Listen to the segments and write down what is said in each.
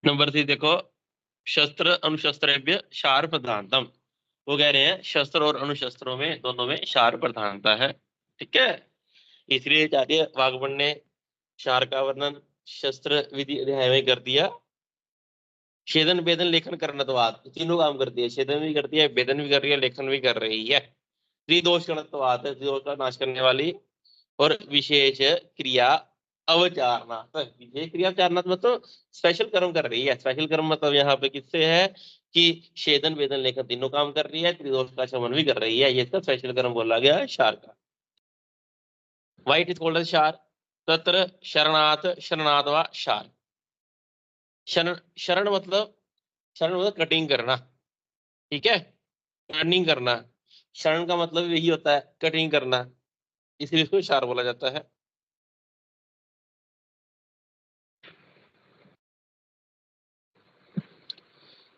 Number 3 देखो, शस्त्र अनुशस्त्रेभ्य शार प्रधानतम। वो कह रहे हैं शस्त्र और अनुशस्त्रों में दोनों में शार प्रधानता है। ठीक है, इसलिए चार्य वाग्भट ने शार का वर्णन शस्त्र विधि अध्याय में कर दिया। छेदन भेदन लेखन करणत्वाद, तीनों काम करती है, छेदन भी करती है, भेदन भी कर रही है, लेखन भी कर रही है। त्रिदोष करणत्वाद, त्रिदोष का नाश करने वाली। और विशेष क्रिया अवचारणात्, विशेष क्रिया अवचारणात् मतलब स्पेशल कर्म कर रही है। स्पेशल कर्म मतलब यहाँ पे किससे है कि छेदन वेदन लेखन तीनों काम कर रही है, त्रिदोष का शमन भी कर रही है, ये इसका स्पेशल कर्म बोला गया है शार का। वाइट इज कॉल्ड एज शार। तत्र शरणात्, शरणात् वा शार। शरण, शरण मतलब कटिंग करना। ठीक है, टर्निंग करना। शरण का मतलब यही होता है कटिंग करना, इसलिए इसको शार बोला जाता है।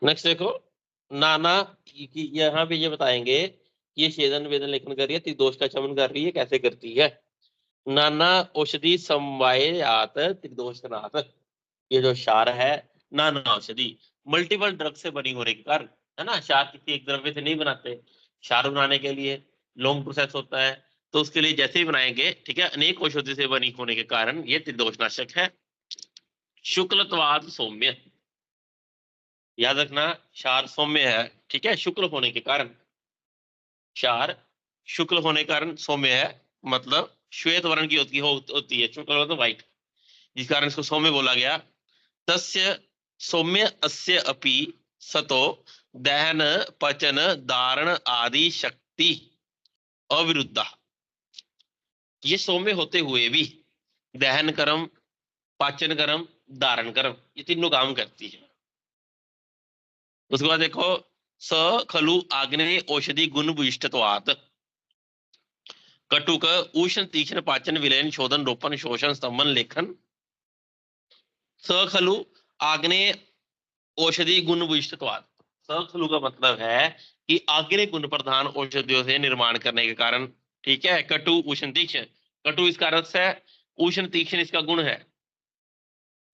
नेक्स्ट देखो, नाना यहाँ पे ये बताएंगे ये छेदन वेदन लेखन कर रही है, त्रिदोष का शमन कर रही है, कैसे करती है। नाना औषधि समवायात त्रिदोषनाथ, ये जो क्षार है, नाना औषधि मल्टीपल ड्रग से बनी होने के कारण, है ना, क्षार किसी एक द्रव्य से नहीं बनाते, क्षार बनाने के लिए लॉन्ग प्रोसेस होता है, तो उसके लिए जैसे ही बनाएंगे, ठीक है, अनेक औषधि से बनी होने के कारण ये त्रिदोषनाशक है। शुक्लत्वाद सौम्य, याद रखना क्षार सौम्य है, ठीक है, शुक्ल होने के कारण। क्षार शुक्ल होने के कारण सौम्य है, मतलब श्वेत वर्ण की होती है, शुक्ल मतलब व्हाइट, जिस कारण इसको सौम्य बोला गया। तस्य सौम्य अस्य अपि सतो दहन पचन धारण आदि शक्ति अविरुद्धा, ये सौम्य होते हुए भी दहन कर्म, पाचन कर्म, धारण कर्म, ये तीनों काम करती है। उसके बाद देखो, स खलु आग्नेय औषधि गुण विशिष्टत्वात्, कटुक उष्ण तीक्ष्ण पाचन विलयन शोधन रोपण शोषण स्तंभन लेखन। स खलु आग्नेय औषधि गुण विशिष्टत्वात्, स खलु का मतलब है कि आग्नेय गुण प्रधान औषधियों से निर्माण करने के कारण। ठीक है, कटु उष्ण तीक्ष्ण, कटु इस कारण से, उष्ण तीक्ष्ण इसका गुण है,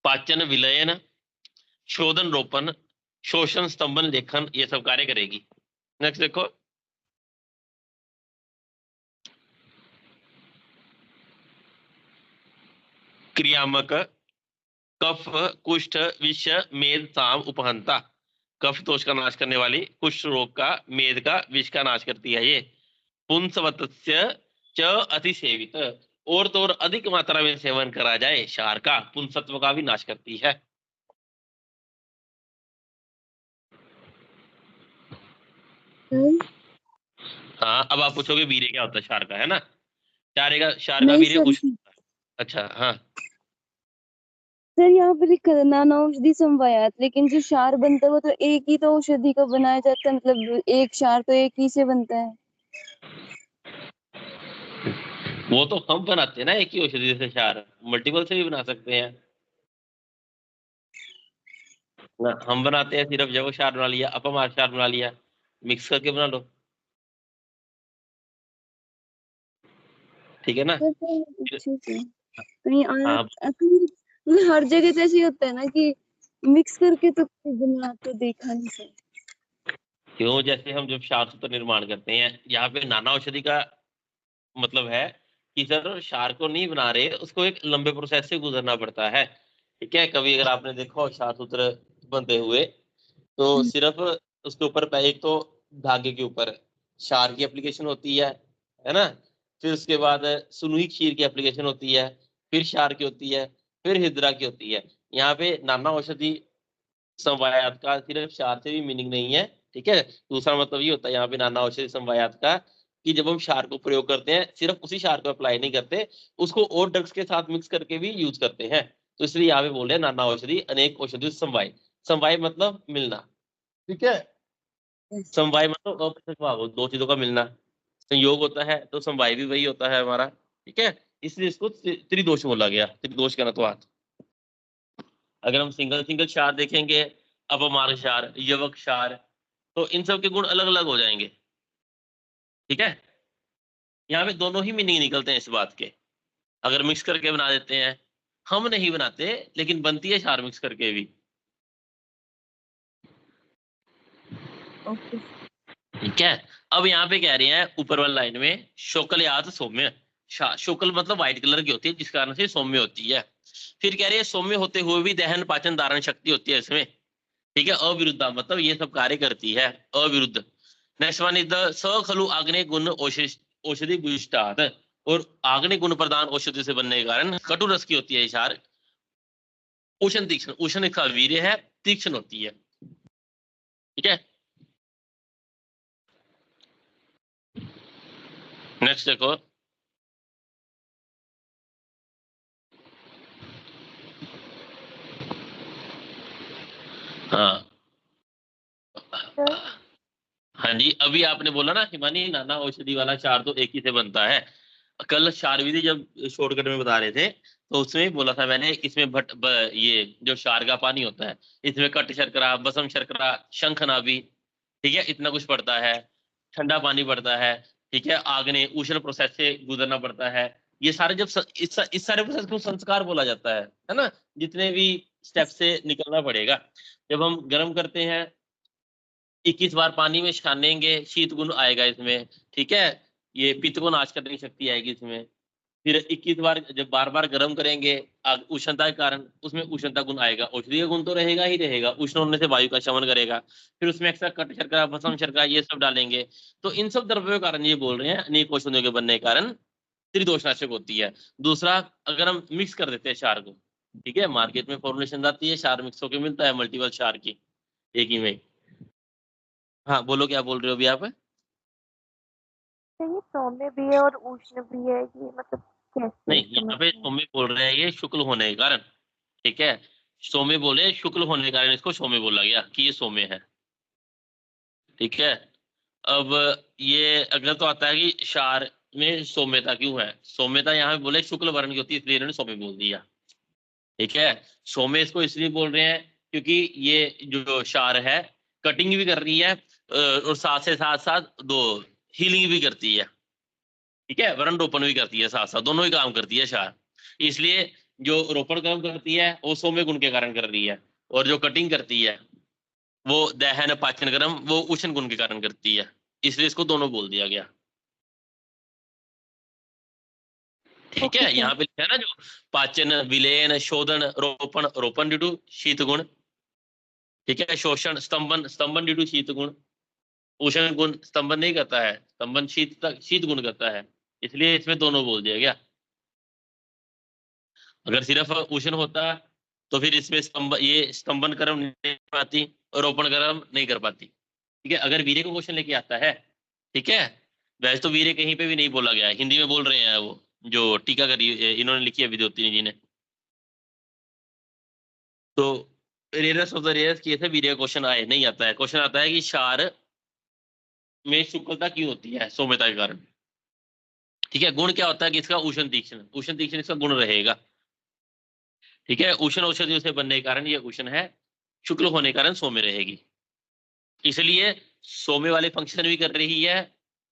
पाचन विलयन, शोधन रोपण, शोषण स्तंभन लेखन, ये सब कार्य करेगी। नेक्स्ट देखो, क्रियामक कफ कुष्ठ विष मेद साम उपहंता, कफ दोष का नाश करने वाली, कुष्ठ रोग का, मेद का, विष का नाश करती है ये। पुंसवत्स्य च अतिसेवित, और तो और अधिक मात्रा में सेवन करा जाए क्षार का, पुंसत्व का भी नाश करती है। हाँ, अब आप पूछोगे वीर्य क्या होता है क्षार का, है ना, क्षार का नहीं वीर्य सर, कुछ होता है। अच्छा हाँ, सर यहाँ पर लिखा है नाना औषधि समवायात, लेकिन जो क्षार बनता है वो तो एक ही तो औषधि का बनाया जाता है, मतलब एक क्षार तो एक ही से बनता है। वो तो हम बनाते हैं ना एक ही औषधि से क्षार, मल्टीपल से भी बना सकते हैं ना। हम बनाते हैं सिर्फ जब क्षार बना लिया, अपमार क्षार बना लिया, मिक्स करके बना लो, ठीक है ना। सर तो अच्छे से कहीं आया, हाँ, कहीं मतलब हर जगह तो ऐसे ही होता है ना कि मिक्स करके तो बना तो देखा नहीं सर। क्यों, जैसे हम जब क्षार सूत्र निर्माण करते हैं, यहाँ पे नाना औषधि का मतलब है कि सर क्षार को नहीं बना रहे, उसको एक लंबे प्रोसेस से गुजरना पड़ता है। ठीक है, कभी अगर आपने देखो क्षार सूत्र बनते हुए, तो सिर्फ उसके ऊपर एक तो धागे के ऊपर क्षार की एप्लीकेशन होती है ना, फिर उसके बाद सुनुई क्षीर की एप्लीकेशन होती है, फिर क्षार की होती है, फिर हिद्रा की होती है। यहाँ पे नाना औषधि समवायात का सिर्फ क्षार से भी मीनिंग नहीं है। ठीक है, दूसरा मतलब ये होता है यहाँ पे नाना औषधि समवायात का कि जब हम क्षार को प्रयोग करते हैं, सिर्फ उसी क्षार को अप्लाई नहीं करते, उसको और ड्रग्स के साथ मिक्स करके भी यूज करते हैं। तो इसलिए यहाँ पे बोल रहे हैं नाना औषधि अनेक औषधि समवाय। समवाय मतलब मिलना, ठीक है, समवाय मतलब अप्रत्यक्ष भाव, दो चीजों का मिलना। संयोग होता है तो समवाय भी वही होता है हमारा। ठीक है, इसलिए इसको त्रिदोष बोला गया, त्रिदोष का नत्वात्। अगर हम सिंगल सिंगल क्षार देखेंगे, अपमार्ग क्षार, यवक क्षार, तो इन सब के गुण अलग अलग हो जाएंगे। ठीक है, यहाँ पे दोनों ही मीनिंग निकलते हैं इस बात के। अगर मिक्स करके बना देते हैं, हम नहीं बनाते लेकिन बनती है क्षार मिक्स करके भी। ओके। ठीक है। अब यहाँ पे कह रहे हैं ऊपर वाली लाइन में शुक्लयात सौम्य। शुक्ल मतलब व्हाइट कलर की होती है, जिस कारण से सौम्य होती है। फिर कह रही है सौम्य होते हुए भी दहन पाचन धारण शक्ति होती है इसमें। ठीक है, अविरुद्धा मतलब ये सब कार्य करती है, अविरुद्ध। नेक्स्ट वन इज द सखलु आग्नेय गुण औषधि भूष्टात। और आग्नेय गुण प्रदान औषधि से बनने के कारण कटु रस की होती है क्षार। उष्ण तीक्ष्ण, उष्ण इसका वीर्य है, तीक्ष्ण होती है। ठीक है, नेक्स्ट देखो। हाँ सर हाँ जी, अभी आपने बोला ना हिमानी नाना औषधि वाला क्षार तो एक ही से बनता है। कल क्षार विधि जब शॉर्टकट में बता रहे थे, तो उसमें ही बोला था मैंने, इसमें ये जो क्षार का पानी होता है, इसमें कट शर्करा, बसम शर्करा, शंखनाभि, ठीक है, इतना कुछ पड़ता है। ठंडा पानी पड़ता है। ठीक है, आग्नेय उष्ण प्रोसेस से गुजरना पड़ता है। ये सारे जब इस सारे प्रोसेस को संस्कार बोला जाता है ना। जितने भी स्टेप से निकलना पड़ेगा। जब हम गर्म करते हैं, 21 बार पानी में छानेंगे, शीत गुण आएगा इसमें। ठीक है, ये पित्त को नाश करने की शक्ति आएगी इसमें। फिर 21 बार जब बार बार गर्म करेंगे उष्णता के कारण, उसमें उष्णता गुण आएगा। औषधीय गुण तो रहेगा ही रहेगा, उष्ण होने से वायु का शमन करेगा। फिर उसमें एक्स्ट्रा कट शर्करा, भस्म शर्करा, ये सब डालेंगे। तो इन सब द्रव्यों के कारण ये बोल रहे हैं, अनेक औषधियों के बनने के कारण त्रिदोषनाशक होती है। दूसरा, अगर हम मिक्स कर देते हैं क्षार को, ठीक है, मार्केट में फॉर्मुलेशन आती है, क्षार मिक्स होकर मिलता है, मल्टीपल क्षार की, एक ही में। हाँ बोलो, क्या बोल रहे हो अभी आप? सर ये सौम्य भी है और उष्ण भी है, ये मतलब कैसे नहीं, इसका यहाँ पे मतलब? सौम्य बोल रहे हैं ये शुक्ल होने के कारण। ठीक है, सौम्य बोले, शुक्ल होने के कारण इसको सौम्य बोला गया कि ये सौम्य है। ठीक है। अब ये अगला तो आता है कि क्षार में सौम्यता क्यों है। सौम्यता यहाँ पे बोले शुक्ल वर्ण की होती है, इसलिए इन्होंने सौम्य बोल दिया। ठीक है, सौम्य इसको इसलिए बोल रहे हैं क्योंकि ये जो क्षार है, कटिंग भी कर रही है, और साथ से साथ साथ दो हीलिंग भी करती है। ठीक है, वरण रोपण भी करती है, साथ साथ दोनों ही काम करती है क्षार। इसलिए जो रोपण काम करती है वो सौम्य गुण के कारण कर रही है, और जो कटिंग करती है वो दहन पाचन क्रम वो उष्ण गुण के कारण करती है। इसलिए इसको दोनों बोल दिया गया। ठीक ओके है, सर। यहाँ पे लिखा है ना जो पाचन, विलयन, शोधन, रोपण, रोपण ड्यू टू शीत गुण। ठीक है, शोषण, स्तंभन, स्तंभन ड्यू टू शीत गुण। उष्ण गुण स्तंभन नहीं करता है, स्तंभन शीत तक शीत गुण करता है। इसलिए इसमें दोनों बोल दिया गया। अगर सिर्फ उष्ण होता तो फिर इसमें ये स्तंभन कर्म नहीं कर पाती और रोपण कर्म नहीं कर पाती। ठीक है, अगर वीर्य को क्वेश्चन लेके आता है, ठीक है, वैसे तो वीर्य कहीं पे भी नहीं बोला गया है, हिंदी में बोल रहे हैं वो जो टीका करी इन्होंने लिखी है विद्योतिनी जी ने। तो रेयरस ऑफ द रेयरस केस है, वीर्य क्वेश्चन आए नहीं आता है। क्वेश्चन आता है कि क्षार में शुक्लता क्यों होती है सौम्यता के कारण। ठीक है, गुण क्या होता है कि इसका उष्ण तीक्ष्ण, उष्ण तीक्ष्ण इसका गुण रहेगा। ठीक है, उष्ण औषधियों से बनने के कारण ये उष्ण है, शुक्ल होने के कारण सौम्य रहेगी। इसलिए सौम्य वाले फंक्शन भी कर रही है,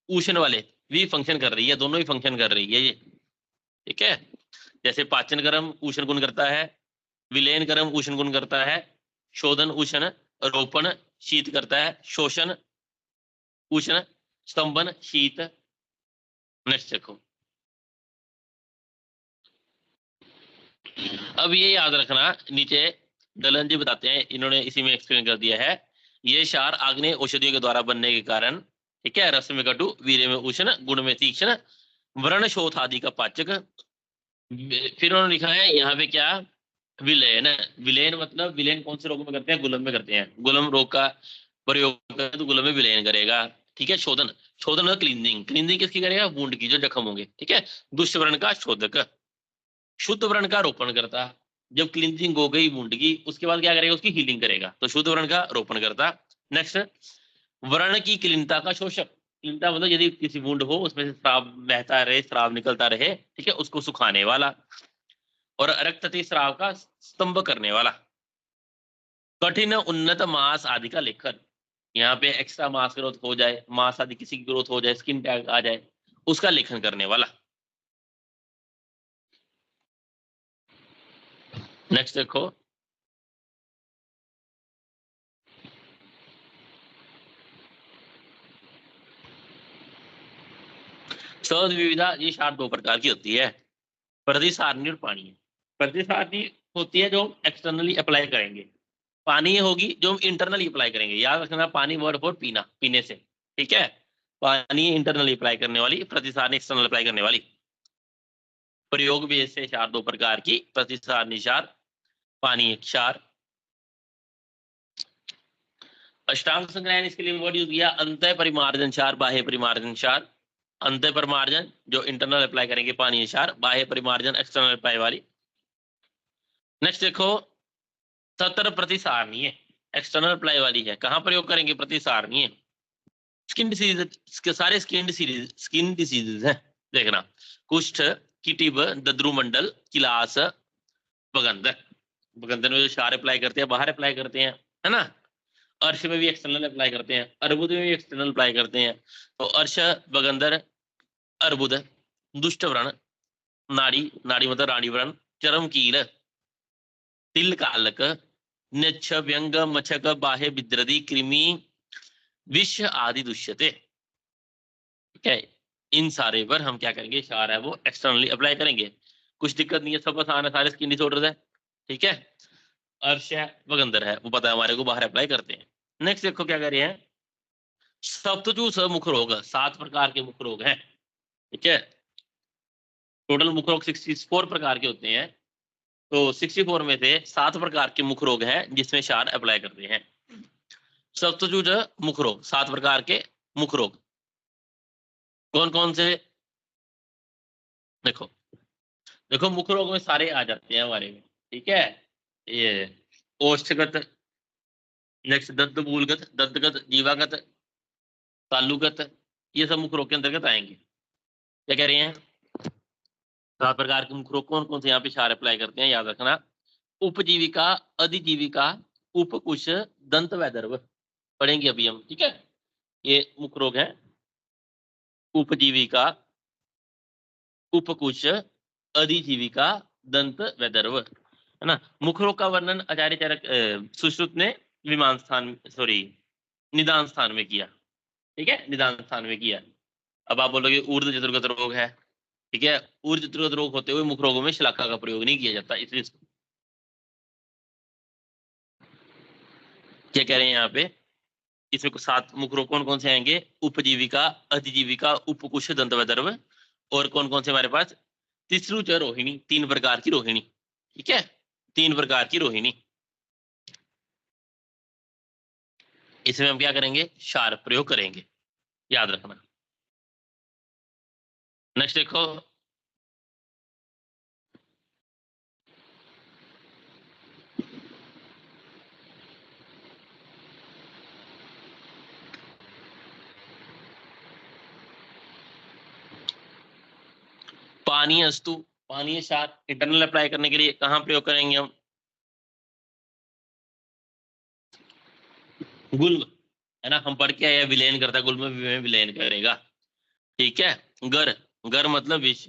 उष्ण वाले भी फंक्शन कर रही है, दोनों ही फंक्शन कर रही है ये। ठीक है, जैसे पाचन कर्म उष्ण गुण करता है, विलयन कर्म उष्ण गुण करता है, शोधन उष्ण, रोपण शीत करता है, शोषण उष्ण, स्तंभन शीत। नेक्स्ट देखो। अब ये याद रखना, नीचे दलन जी बताते हैं, इन्होंने इसी में एक्सप्लेन कर दिया है। ये क्षार आग्नेय औषधियों के द्वारा बनने के कारण, ठीक है, रस में कटु, वीर्य में उष्ण, गुण में तीक्ष्ण, व्रण शोथ आदि का पाचक। फिर उन्होंने लिखा है यहाँ पे क्या, विलयन। विलयन मतलब विलयन कौन से रोगों में करते हैं, गुलम में करते हैं। गुलम रोग का प्रयोग करें तो गुलम में विलयन करेगा। ठीक है, शोधन, शोधन मतलब क्लीनिंग, क्लीनिंग किसकी करेगा, वुंड की, जो जख्म होंगे। ठीक है, दुष्ट का शोधक, शुद्ध व्रण का रोपण करता। जब क्लींजिंग हो गई वुंड की, उसके बाद क्या करेगा, उसकी हीलिंग करेगा, तो शुद्ध व्रण का रोपण करता। नेक्स्ट, व्रण की क्लीनता का शोषक। क्लीनता मतलब यदि किसी वुंड हो उसमें से स्राव बहता रहे, स्राव निकलता रहे, ठीक है, उसको सुखाने वाला। और रक्त स्राव का स्तंभ करने वाला। कठिन उन्नत मांस आदि का लेखन, यहाँ पे एक्स्ट्रा मांस ग्रोथ हो जाए, मांस आदि किसी की ग्रोथ हो जाए, स्किन टैग आ जाए, उसका लेखन करने वाला। नेक्स्ट देखो। सद्विविधा ये क्षार दो प्रकार की होती है, प्रतिसारणी और पानी। प्रतिसारणी होती है जो हम एक्सटर्नली अप्लाई करेंगे, पानी होगी जो हम इंटरनली अप्लाई करेंगे। याद रखना, पानी वर्ड फॉर पीना, पीने से, ठीक है। पानी इंटरनली अप्लाई करने वाली, प्रतिसारणी एक्सटर्नल अप्लाई करने वाली। प्रयोग भी ऐसे क्षार दो प्रकार की, प्रतिसारणी क्षार, पानी क्षार। अष्टांग संग्रहण इसके लिए वर्ड यूज किया, अंत परिमार्जन क्षार, बाह्य परिमार्जन क्षार। अंत परिमार्जन जो इंटरनल अप्लाई करेंगे पानी क्षार, बाह्य परिमार्जन एक्सटर्नल अप्लाई वाली। नेक्स्ट देखो, सतर प्रतिसारणीय एक्सटर्नल अप्लाई वाली है, कहां प्रयोग करेंगे? प्रतिसारणीय। स्किन डिसीज, सारे स्किन डिसीजेज है, देखना। कुष्ठ, किटिब, दद्रुमंडल, किलास, बगंदर। बगंदर में जो क्षार अप्लाई करते हैं बाहर अप्लाई करते हैं, है ना। अर्श में भी एक्सटर्नल अप्लाई करते हैं, अर्बुद में भी एक्सटर्नल अप्लाई करते हैं। तो अर्श, बगंदर, अर्बुद, दुष्ट व्रण, नाड़ी, नाड़ी मतलब रानी व्रण, चरम कील, तिल कालक, नच्छ, व्यंग, मच्छक, बाह्य विद्रदी, कृमि, विष आदि दुष्यते। ठीक है, इन सारे पर हम क्या करेंगे? क्षार है वो एक्सटर्नली अप्लाई करेंगे। कुछ दिक्कत नहीं है, सब आसान है, सारे स्किन डिसऑर्डर है, ठीक है। अर्श है, वगंदर है, वो पता है हमारे को, बाहर अप्लाई करते हैं। नेक्स्ट देखो क्या कह रहे हैं, सप्तचूस मुख रोग, 7 प्रकार के मुख रोग हैं, ठीक है। टोटल मुख रोग 64 प्रकार के होते हैं, तो 64 में से 7 प्रकार के मुख रोग हैं जिसमें क्षार अप्लाई करते हैं। सप्तचूज मुख रोग, 7 प्रकार के मुख रोग कौन कौन से? देखो देखो, मुख रोग में सारे आ जाते हैं हमारे में, ठीक है। ये ओष्ठगत, नेक्स्ट दंतमूलगत, दंतगत, जीवागत, तालुगत, ये सब मुख रोग के अंतर्गत आएंगे। क्या कह रहे हैं? 7 प्रकार के मुख रोग कौन कौन से यहाँ पे क्षार अप्लाई करते हैं, याद रखना। उपजीविका, अधिजीविका, उपकुश, दंत वैदर्भ पढ़ेंगे अभी हम, ठीक है। ये मुख रोग है, उपजीविका, उपकुश, अधिजीविका, दंत वैदर्भ, है ना। मुख रोग का वर्णन आचार्य चरक सुश्रुत ने विमान स्थान, सॉरी, निदान स्थान में किया, ठीक है, निदान स्थान में किया। अब आप बोलोगे ऊर्ध्व चतुर्गत रोग है, ठीक है। ऊर्ध्व चतुर्गत रोग होते हुए मुख रोगों में शलाका का प्रयोग नहीं किया जाता, इसलिए क्या कह रहे हैं यहाँ पे, इसमें कुछ 7 मुख रोग कौन कौन से आएंगे? उपजीविका, अधिजीविका, उपकुश, दंत वैदर्भ, और कौन कौन से हमारे पास? तिसरुच रोहिणी, 3 प्रकार की रोहिणी, ठीक है, 3 प्रकार की रोहिणी। इसमें हम क्या करेंगे? क्षार प्रयोग करेंगे, याद रखना। नेक्स्ट देखो, पानी अस्तु, पानी क्षार इंटरनल अप्लाई करने के लिए कहां प्रयोग करेंगे हम? गुल्म, है ना, हम पढ़ के आए विलयन करता है, गुल्म में विलयन करेगा, ठीक है। गर, गर मतलब विष,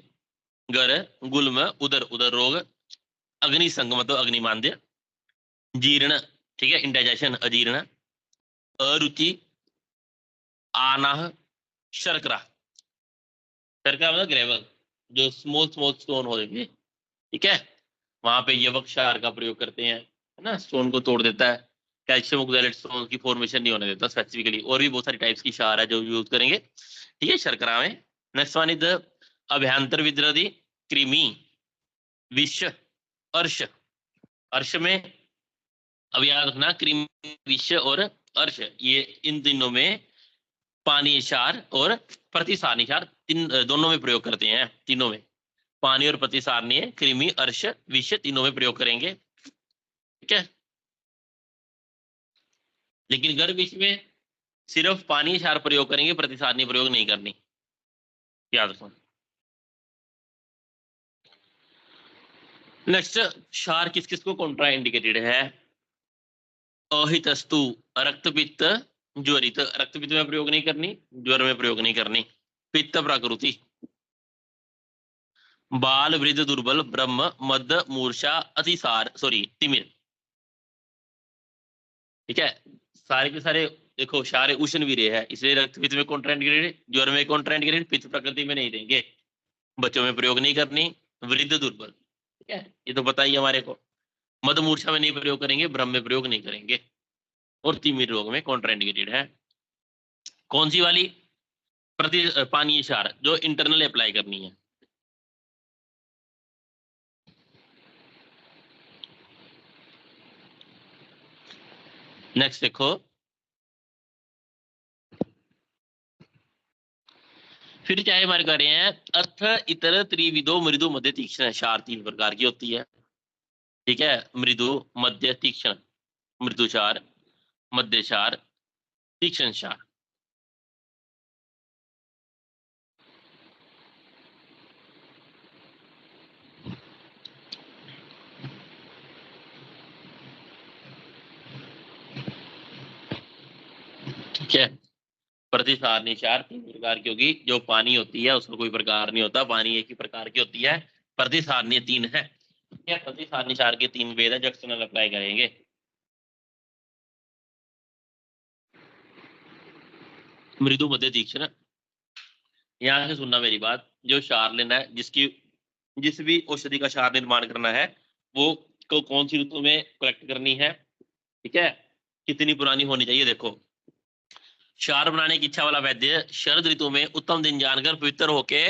गर, गुल्म उदर, उदर रोग, अग्निसंग मतलब अग्निमांद्य, जीर्ण, ठीक है, इंडाइजेशन, अजीर्ण, अरुचि, आनाह, शर्करा, शर्करा मतलब ग्रेवल, जो स्मॉल स्मॉल स्टोन होंगे, ठीक है, वहां पे यवक क्षार का प्रयोग करते हैं, है ना, स्टोन को तोड़ देता है, कैल्शियम ऑक्सैलेट स्टोन की फॉर्मेशन नहीं होने देता स्पेसिफिकली। और भी बहुत सारी टाइप्स की क्षार है जो यूज करेंगे, ठीक है, शर्करा में। नेक्स्ट वन इज अभ्यंतर विद्रदी, कृमि, विष, अर्श। अर्श में अब याद रखना, कृमि, विष और अर्श, ये इन तीनों में पानी क्षार और प्रतिसारणी क्षार दोनों में प्रयोग करते हैं, तीनों में। पानी और प्रतिसारणीय, कृमि, अर्श, विष तीनों में प्रयोग करेंगे, ठीक है। लेकिन गर्भ विष में सिर्फ पानी क्षार प्रयोग करेंगे, प्रतिसारणी प्रयोग नहीं करनी, याद रखना। नेक्स्ट, क्षार किस किस को कॉन्ट्रा इंडिकेटेड है? अहितस्तु, रक्तपित्त, ज्वरित, रक्तपित्त में प्रयोग नहीं करनी, ज्वर में प्रयोग नहीं करनी। पित्त प्राकृति, बाल, वृद्ध, दुर्बल, ब्रह्म, मद, मूर्छा, अतिसार, सॉरी, तिमिर, ठीक है। सारे के सारे देखो क्षार उष्ण वीर्य है, इसलिए रक्त पित्त में कॉन्ट्राइंडिकेटेड, ज्वर में कॉन्ट्राइंडिकेटेड, पित्त प्रकृति में नहीं देंगे, बच्चों में प्रयोग नहीं करनी, वृद्ध दुर्बल, ठीक है, ये तो बताइए हमारे को। मद मूर्छा में नहीं प्रयोग करेंगे, भ्रम में प्रयोग नहीं करेंगे, और तिमिर रोग में कॉन्ट्राइंडिकेटेड है। कौन सी वाली? प्रति पानीय क्षार, जो इंटरनल अप्लाई करनी है। नेक्स्ट देखो, फिर चाहे हमारे कह रहे हैं अर्थ इतर त्रिविधो मृदु मध्य तीक्ष्ण क्षार 3 प्रकार की होती है, ठीक है, मृदु, मध्य, तीक्ष्ण। मृदु क्षार, मध्य क्षार, तीक्ष्ण क्षार। ठीक है, प्रतिसारणी क्षार 3 प्रकार की होगी, जो पानी होती है उसका कोई प्रकार नहीं होता, पानी एक ही प्रकार की होती है, प्रतिसारणी 3 है, ठीक है। प्रतिसारणी क्षार के 3 वेद है जो एक्सटर्नल अप्लाई करेंगे। मृदु, मध्य, तीक्ष्ण, यहाँ से सुनना मेरी बात, जो क्षार लेना है, जिस भी औषधि का क्षार निर्माण करना है, वो कौन सी ऋतु में कलेक्ट करनी है, ठीक है, कितनी पुरानी होनी चाहिए। देखो, क्षार बनाने की इच्छा वाला वैद्य शरद ऋतु में उत्तम दिन जानकर पवित्र होके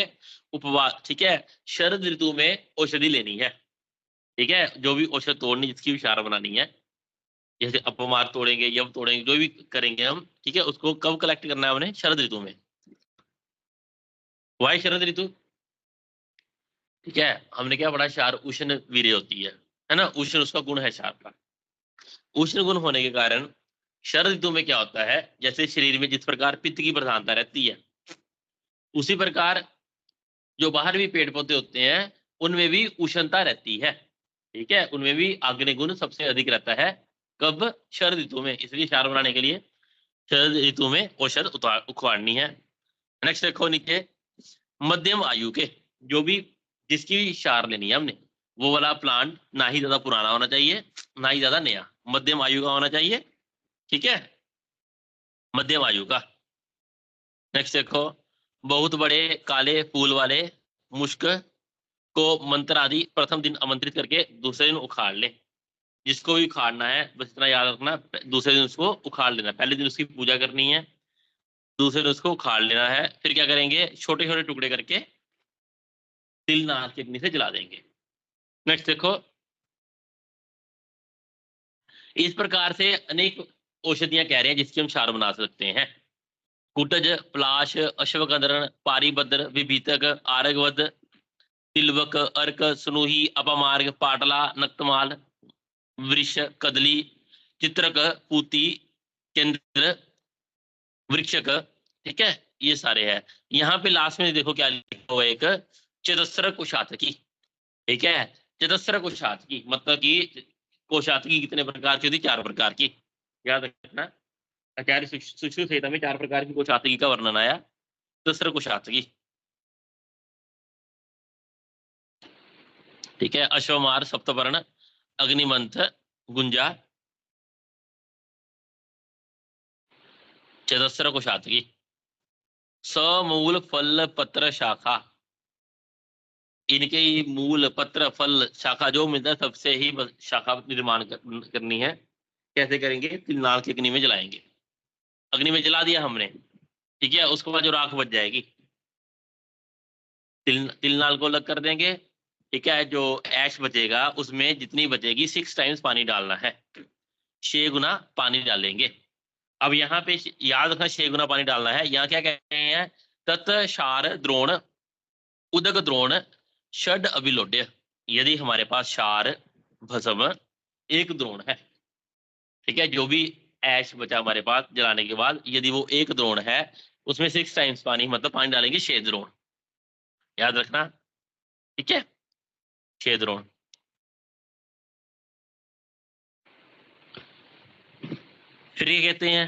उपवास, ठीक है, शरद ऋतु में औषधि लेनी है, ठीक है, जो भी औषध तोड़नी, जिसकी भी क्षार बनानी है, जैसे अपमार तोड़ेंगे, यव तोड़ेंगे, जो भी करेंगे हम, ठीक है, उसको कब कलेक्ट करना है हमने? शरद ऋतु में। वाई शरद ऋतु? ठीक है, हमने क्या पढ़ा? क्षार उष्ण वीर्य होती है ना, उष्ण उसका गुण है क्षार का। उष्ण गुण होने के कारण शरद ऋतु में क्या होता है, जैसे शरीर में जिस प्रकार पित्त की प्रधानता रहती है, उसी प्रकार जो बाहर भी पेड़ पौधे होते हैं उनमें भी उष्णता रहती है, ठीक है, उनमें भी आग्नेय गुण सबसे अधिक रहता है। कब? शरद ऋतु में। इसलिए क्षार बनाने के लिए शरद ऋतु में औषध उखाड़नी है। नेक्स्ट देखो नीचे, मध्यम आयु के, जो भी जिसकी भी क्षार लेनी है हमने, वो वाला प्लांट ना ही ज्यादा पुराना होना चाहिए, ना ही ज्यादा नया, मध्यम आयु का होना चाहिए, ठीक है, मध्यम आयु का। नेक्स्ट देखो, बहुत बड़े काले फूल वाले मुश्क को मंत्र आदि प्रथम दिन आमंत्रित करके दूसरे दिन उखाड़ ले। जिसको भी उखाड़ना है बस इतना याद रखना, दूसरे दिन उसको उखाड़ लेना, पहले दिन उसकी पूजा करनी है, दूसरे दिन उसको उखाड़ लेना है। फिर क्या करेंगे? छोटे छोटे टुकड़े करके तिल नाग की अग्नि से जला देंगे। नेक्स्ट देखो, इस प्रकार से अनेक औषधियां कह रहे हैं जिसकी हम क्षार बना सकते हैं। कुटज, प्लाश, अश्वगंधरण, पारिभद्र, विभीतक, आरगवद, तिलवक, अर्क, स्नूही, अपमार्ग, पाटला, नक्तमाल, वृक्ष, कदली, चित्रक, पूती, केंद्र, वृक्षक, ठीक है, ये सारे हैं। यहाँ पे लास्ट में देखो क्या लिखा हुआ है, एक चतस्र कुशातकी, ठीक है, चतस्र कुशातकी मतलब कि कोशातकी कितने प्रकार की होती? 4 प्रकार की, याद रखना। आचार्य सुश्रुत संहिता में 4 प्रकार की कोशातकी का वर्णन आया, चतस्र कुशातकी, ठीक है, अश्वमार, सप्तवर्ण, अग्निमंथ, गुंजा, चतस्र कुशातकी। समूल, फल, पत्र, शाखा, इनके ही मूल, पत्र, फल, शाखा जो मिलता है सबसे ही शाखा निर्माण करनी है। कैसे करेंगे? तिलनाल की अग्नि में जलाएंगे। अग्नि में जला दिया हमने, ठीक है, उसके बाद जो राख बच जाएगी तिलनाल को अलग कर देंगे, ठीक है, जो ऐश बचेगा उसमें जितनी बचेगी 6 टाइम्स पानी डालना है, 6 गुना पानी डालेंगे। अब यहाँ पे याद रखना 6 गुना पानी डालना है। यहाँ क्या कह रहे हैं? तत् क्षार द्रोण उदक द्रोण षड अभिलोड्य, यदि हमारे पास क्षार भस्म 1 द्रोण है, ठीक है, जो भी ऐश बचा हमारे पास जलाने के बाद, यदि वो 1 द्रोण है, उसमें 6 टाइम्स पानी, मतलब पानी डालेंगे 6 द्रोण, याद रखना, ठीक है, 6 द्रोण। फिर ये कहते हैं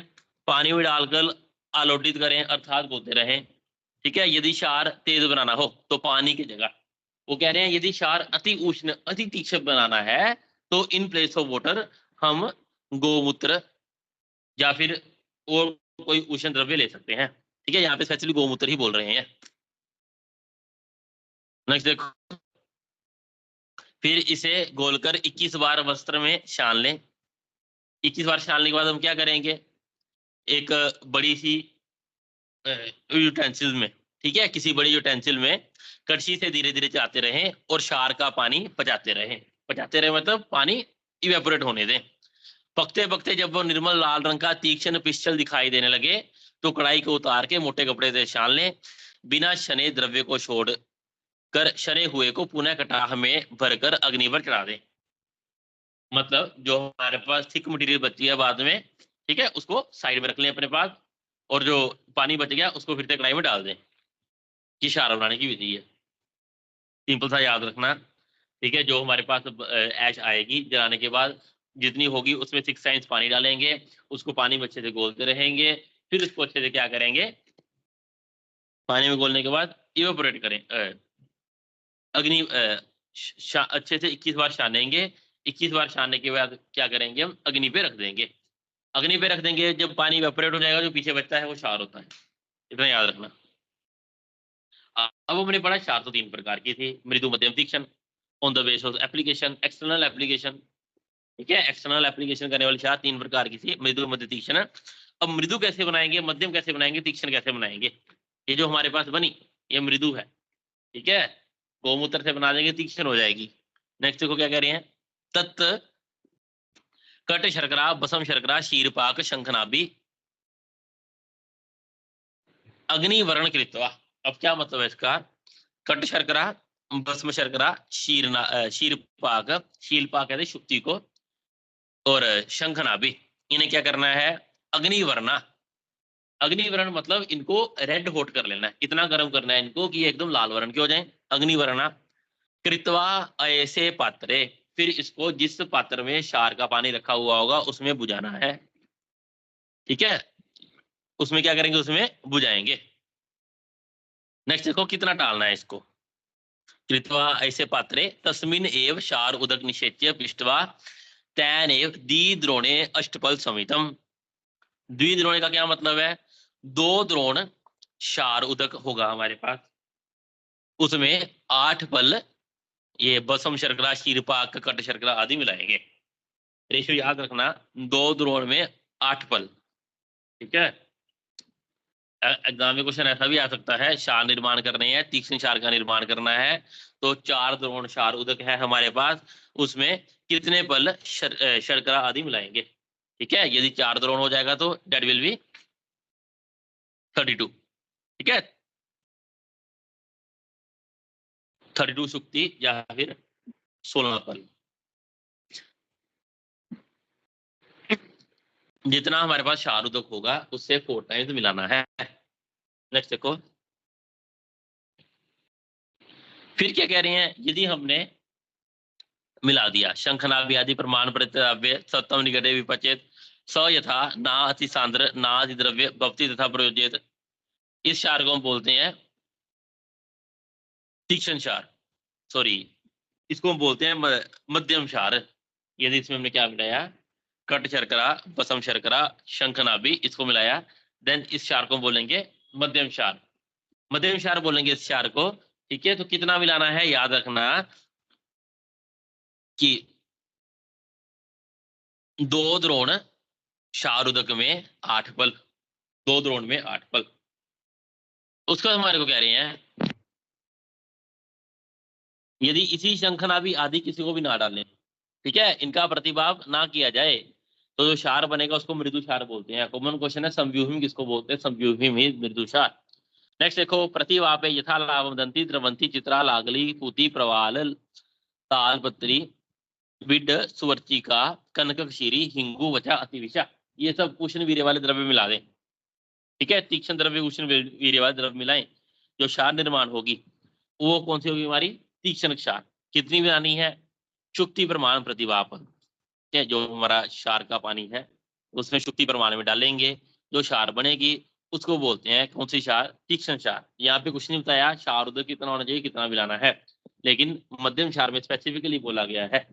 पानी में डालकर आलोटित करें, अर्थात गोते रहें, ठीक है। यदि क्षार तेज बनाना हो तो पानी की जगह, वो कह रहे हैं यदि क्षार अति उष्ण अति तीक्ष्ण बनाना है तो इन प्लेस ऑफ वाटर हम गोमूत्र या फिर और कोई उष्ण द्रव्य ले सकते हैं। ठीक है, यहाँ पे स्पेशली गोमूत्र ही बोल रहे हैं। नेक्स्ट देखो, फिर इसे घोलकर 21 बार वस्त्र में छान लें। 21 बार छानने के बाद हम क्या करेंगे, एक बड़ी सी यूटेंसिल में, ठीक है, किसी बड़ी यूटेंसिल में कड़छी से धीरे धीरे चलाते रहें और क्षार का पानी पचाते रहें। पचाते रहे मतलब पानी इवेपोरेट होने दें। पकते पकते जब वो निर्मल लाल रंग का तीक्ष्ण पिस्टल दिखाई देने लगे तो कढ़ाई को उतार के मोटे कपड़े से छान लें। बिना छने द्रव्य को छोड़ कर छने हुए को पुनः कटाह में भरकर अग्नि पर चढ़ा दें। मतलब जो हमारे पास थिक मटेरियल बची है बाद में, ठीक है, उसको साइड में रख लें अपने पास, और जो पानी बच गया उसको फिर से कढ़ाई में डाल दें। ये क्षार बनाने की विधि है, सिंपल सा याद रखना। ठीक है, जो हमारे पास ऐश आएगी जलाने के बाद जितनी होगी उसमें 6 टाइम्स पानी डालेंगे, उसको पानी में अच्छे से घोलते रहेंगे, फिर उसको अच्छे से क्या करेंगे, पानी में घोलने के बाद इवेपोरेट करें, अग्नि अच्छे से 21 बार छानेंगे। 21 बार छानने के बाद क्या करेंगे, हम अग्नि पे रख देंगे। अग्नि पे रख देंगे, जब पानी इवेपोरेट हो जाएगा जो पीछे बचता है वो क्षार होता है, इतना याद रखना। अब हमने पढ़ा क्षार तो 3 प्रकार की थी, मृदु मध्यम तीक्ष्ण, on the base of application, external application. ठीक है, एक्सटर्नल एप्लीकेशन करने वाली क्षार 3 प्रकार की थी, मृदु मध्य तीक्ष्ण। अब मृदु कैसे बनाएंगे, मध्यम कैसे बनाएंगे, तीक्ष्ण कैसे बनाएंगे। ये जो हमारे पास बनी ये मृदु है, ठीक है, गोमूत्र से बना देंगे तीक्ष्ण हो जाएगी। नेक्स्ट देखो क्या कह रहे हैं, तत् कट शर्करा बसम शर्करा शीरपाक शंखनाभि अग्निवरण कृत्वा। अब क्या मतलब है इसका, कट शर्करा, भस्म शर्करा, शीरपाक, शीलपाक कहते शुक्ति को, और शंखनाभि, इन्हें क्या करना है, अग्निवरना। अग्निवरण मतलब इनको रेड हॉट कर लेना है, इतना गर्म करना है इनको कि ये एकदम लाल वर्ण के हो जाए। अग्निवरना कृत्वा ऐसे पात्रे, फिर इसको जिस पात्र में क्षार का पानी रखा हुआ होगा उसमें बुझाना है। ठीक है, उसमें क्या करेंगे, उसमें बुझाएंगे। नेक्स्ट देखो कितना टालना है इसको, कृत्वा ऐसे पात्रे तस्मिन एव क्षार उदक निषेच्य पिष्टवा तैन एव द्विद्रोणे अष्टफल समितम। द्विद्रोणे का क्या मतलब है, 2 द्रोण क्षार उदक होगा हमारे पास, उसमें 8 फल ये बसम शर्करा शीरपाक कट शर्करा आदि मिलाएंगे। रेशियो याद रखना, 2 द्रोण में 8 फल। ठीक है, एग्जाम में क्वेश्चन ऐसा भी आ सकता है, क्षार निर्माण करने हैं, तीक्ष्ण क्षार का निर्माण करना है, तो 4 द्रोण क्षार उदक है हमारे पास, उसमें कितने पल शर्करा आदि मिलाएंगे। ठीक है, यदि 4 द्रोण हो जाएगा तो डेट विल बी 32। ठीक है, 32 शुक्ति या फिर 16 पल, जितना हमारे पास क्षार उदक होगा उससे 4 टाइम्स मिलाना है। नेक्स्ट देखो, फिर क्या कह रहे हैं, यदि हमने मिला दिया शंखनाभि आदि प्रमाण प्रत्यव्य सप्तम निकटे विपचेत स यथा ना अति सांद्र ना अति द्रव्य भवति तथा प्रयोजित। इस क्षार को हम बोलते हैं तीक्ष्ण क्षार, सॉरी, इसको हम बोलते हैं मध्यम क्षार। यदि इसमें हमने क्या मिलाया, कट शर्करा, बसम शर्करा, शंखनाभि, इसको मिलाया, देन इस क्षार को बोलेंगे मध्यम क्षार। मध्यम क्षार बोलेंगे इस क्षार को। ठीक है, तो कितना मिलाना है, याद रखना कि 2 द्रोण क्षार उदक में 8 पल, 2 द्रोण में 8 पल। उसका हमारे को कह रहे हैं, यदि इसी शंखनाभि आदि किसी को भी ना डालें, ठीक है, इनका प्रतिभाव ना किया जाए, तो जो क्षार बनेगा उसको मृदु क्षार बोलते हैं। कॉमन क्वेश्चन है, संव्यूहिम किसको बोलते हैं, संव्यूहिम ही मृदु क्षार। नेक्स्ट देखो, प्रतिवापे यथा लाभम दंती द्रवंती चित्रा लागली पूती प्रवाल तालपत्री विड सुवर्चिका कनक क्षीरी हिंगू वचा अतिविषा, ये सब उष्ण वीर्य वाले द्रव्य मिला दें। ठीक है, तीक्ष्ण द्रव्य उष्ण वीर्य वाले द्रव्य मिलाएं, जो क्षार निर्माण होगी वो कौन सी होगी, हमारी तीक्ष्ण क्षार। कितनी बनानी है, शुक्ति प्रमाण प्रतिवाप। ठीक है, जो हमारा क्षार का पानी है उसमें शुक्ति प्रमाण में डालेंगे, जो क्षार बनेगी उसको बोलते हैं कौन सी क्षार, तीक्ष्ण क्षार। यहाँ पे कुछ नहीं बताया क्षार उदक कितना होना चाहिए, कितना मिलाना है, लेकिन मध्यम क्षार में स्पेसिफिकली बोला गया है।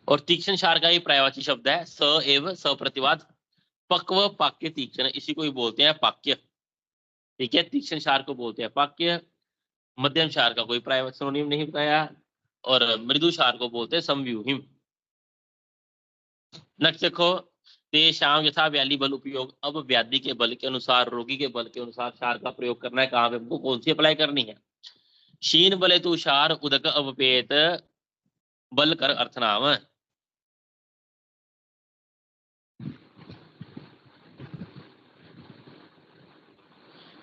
और तीक्ष्ण क्षार का ही पर्यायवाची शब्द है स एव सप्रतिवाद पक्व, पाक्य, तीक्ष्ण, इसी को ही बोलते हैं पाक्य। ठीक है, तीक्ष्ण क्षार को बोलते हैं पाक्य। मध्यम क्षार का कोई प्राइवेट सिनोनिम नहीं बताया, और मृदु क्षार को बोलते हैं समव्यूहिम। नेक्स्ट देखो, तेषां यथा व्याधि बल उपयोग। अब व्याधि के बल के अनुसार, रोगी के बल के अनुसार क्षार का प्रयोग करना है। कहाँ पे हमको कौन सी अप्लाई करनी है? क्षीण बले तु क्षार उदक अवपेत बल कर अर्थनाम।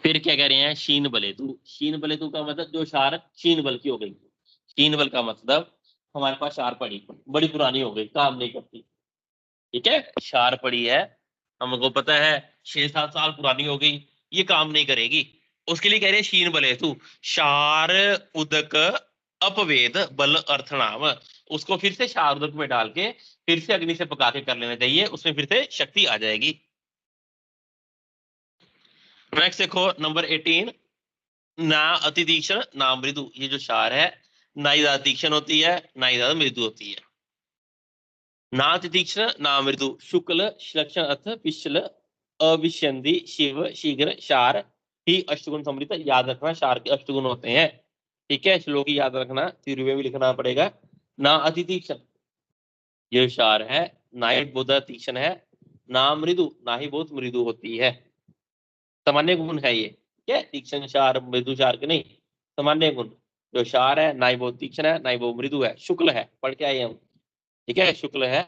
फिर क्या कह रहे हैं? क्षीण बलेतु। क्षीण बलेतु का मतलब जो क्षार क्षीण बल की हो गई। क्षीण बल का मतलब हमारे पास क्षार पड़ी, बड़ी पुरानी हो गई, काम नहीं करती। ठीक है, क्षार पड़ी है, हमको पता है 6-7 साल पुरानी हो गई, ये काम नहीं करेगी, उसके लिए कह रहे हैं क्षीण बलेतु। क्षार उदक अपवेद बल अर्थनाम। उसको फिर से क्षार उदक में डाल के फिर से अग्नि से पका के कर लेना चाहिए, उसमें फिर से शक्ति आ जाएगी। नेक्स्ट देखो नंबर 18, ना अति तीक्ष्ण ना मृदु। ये जो क्षार है ना ही ज्यादा तीक्ष्ण होती है ना ही ज्यादा मृदु होती है। ना अति तीक्ष्ण ना मृदु, शुक्ल श्लक्षण अर्थ पिछल अविष्यंदी शिव शीघ्र क्षार ही अष्टगुण समृद्ध। याद रखना क्षार के अष्टगुण होते हैं। ठीक है, श्लोक याद रखना, तीर में भी लिखना पड़ेगा। ना अति तीक्ष्ण ये क्षार है, ना ही बहुत तीक्ष्ण है, ना मृदु ना ही बहुत मृदु होती है। सामान्य गुण है ये। ठीक है, तीक्ष्ण क्षार मृदु क्षार के नहीं, सामान्य गुण। जो क्षार है ना ही बहुत तीक्ष्ण है ना ही बहुत मृदु है, शुक्ल है, पढ़ के आए हम। ठीक है, शुक्ल है,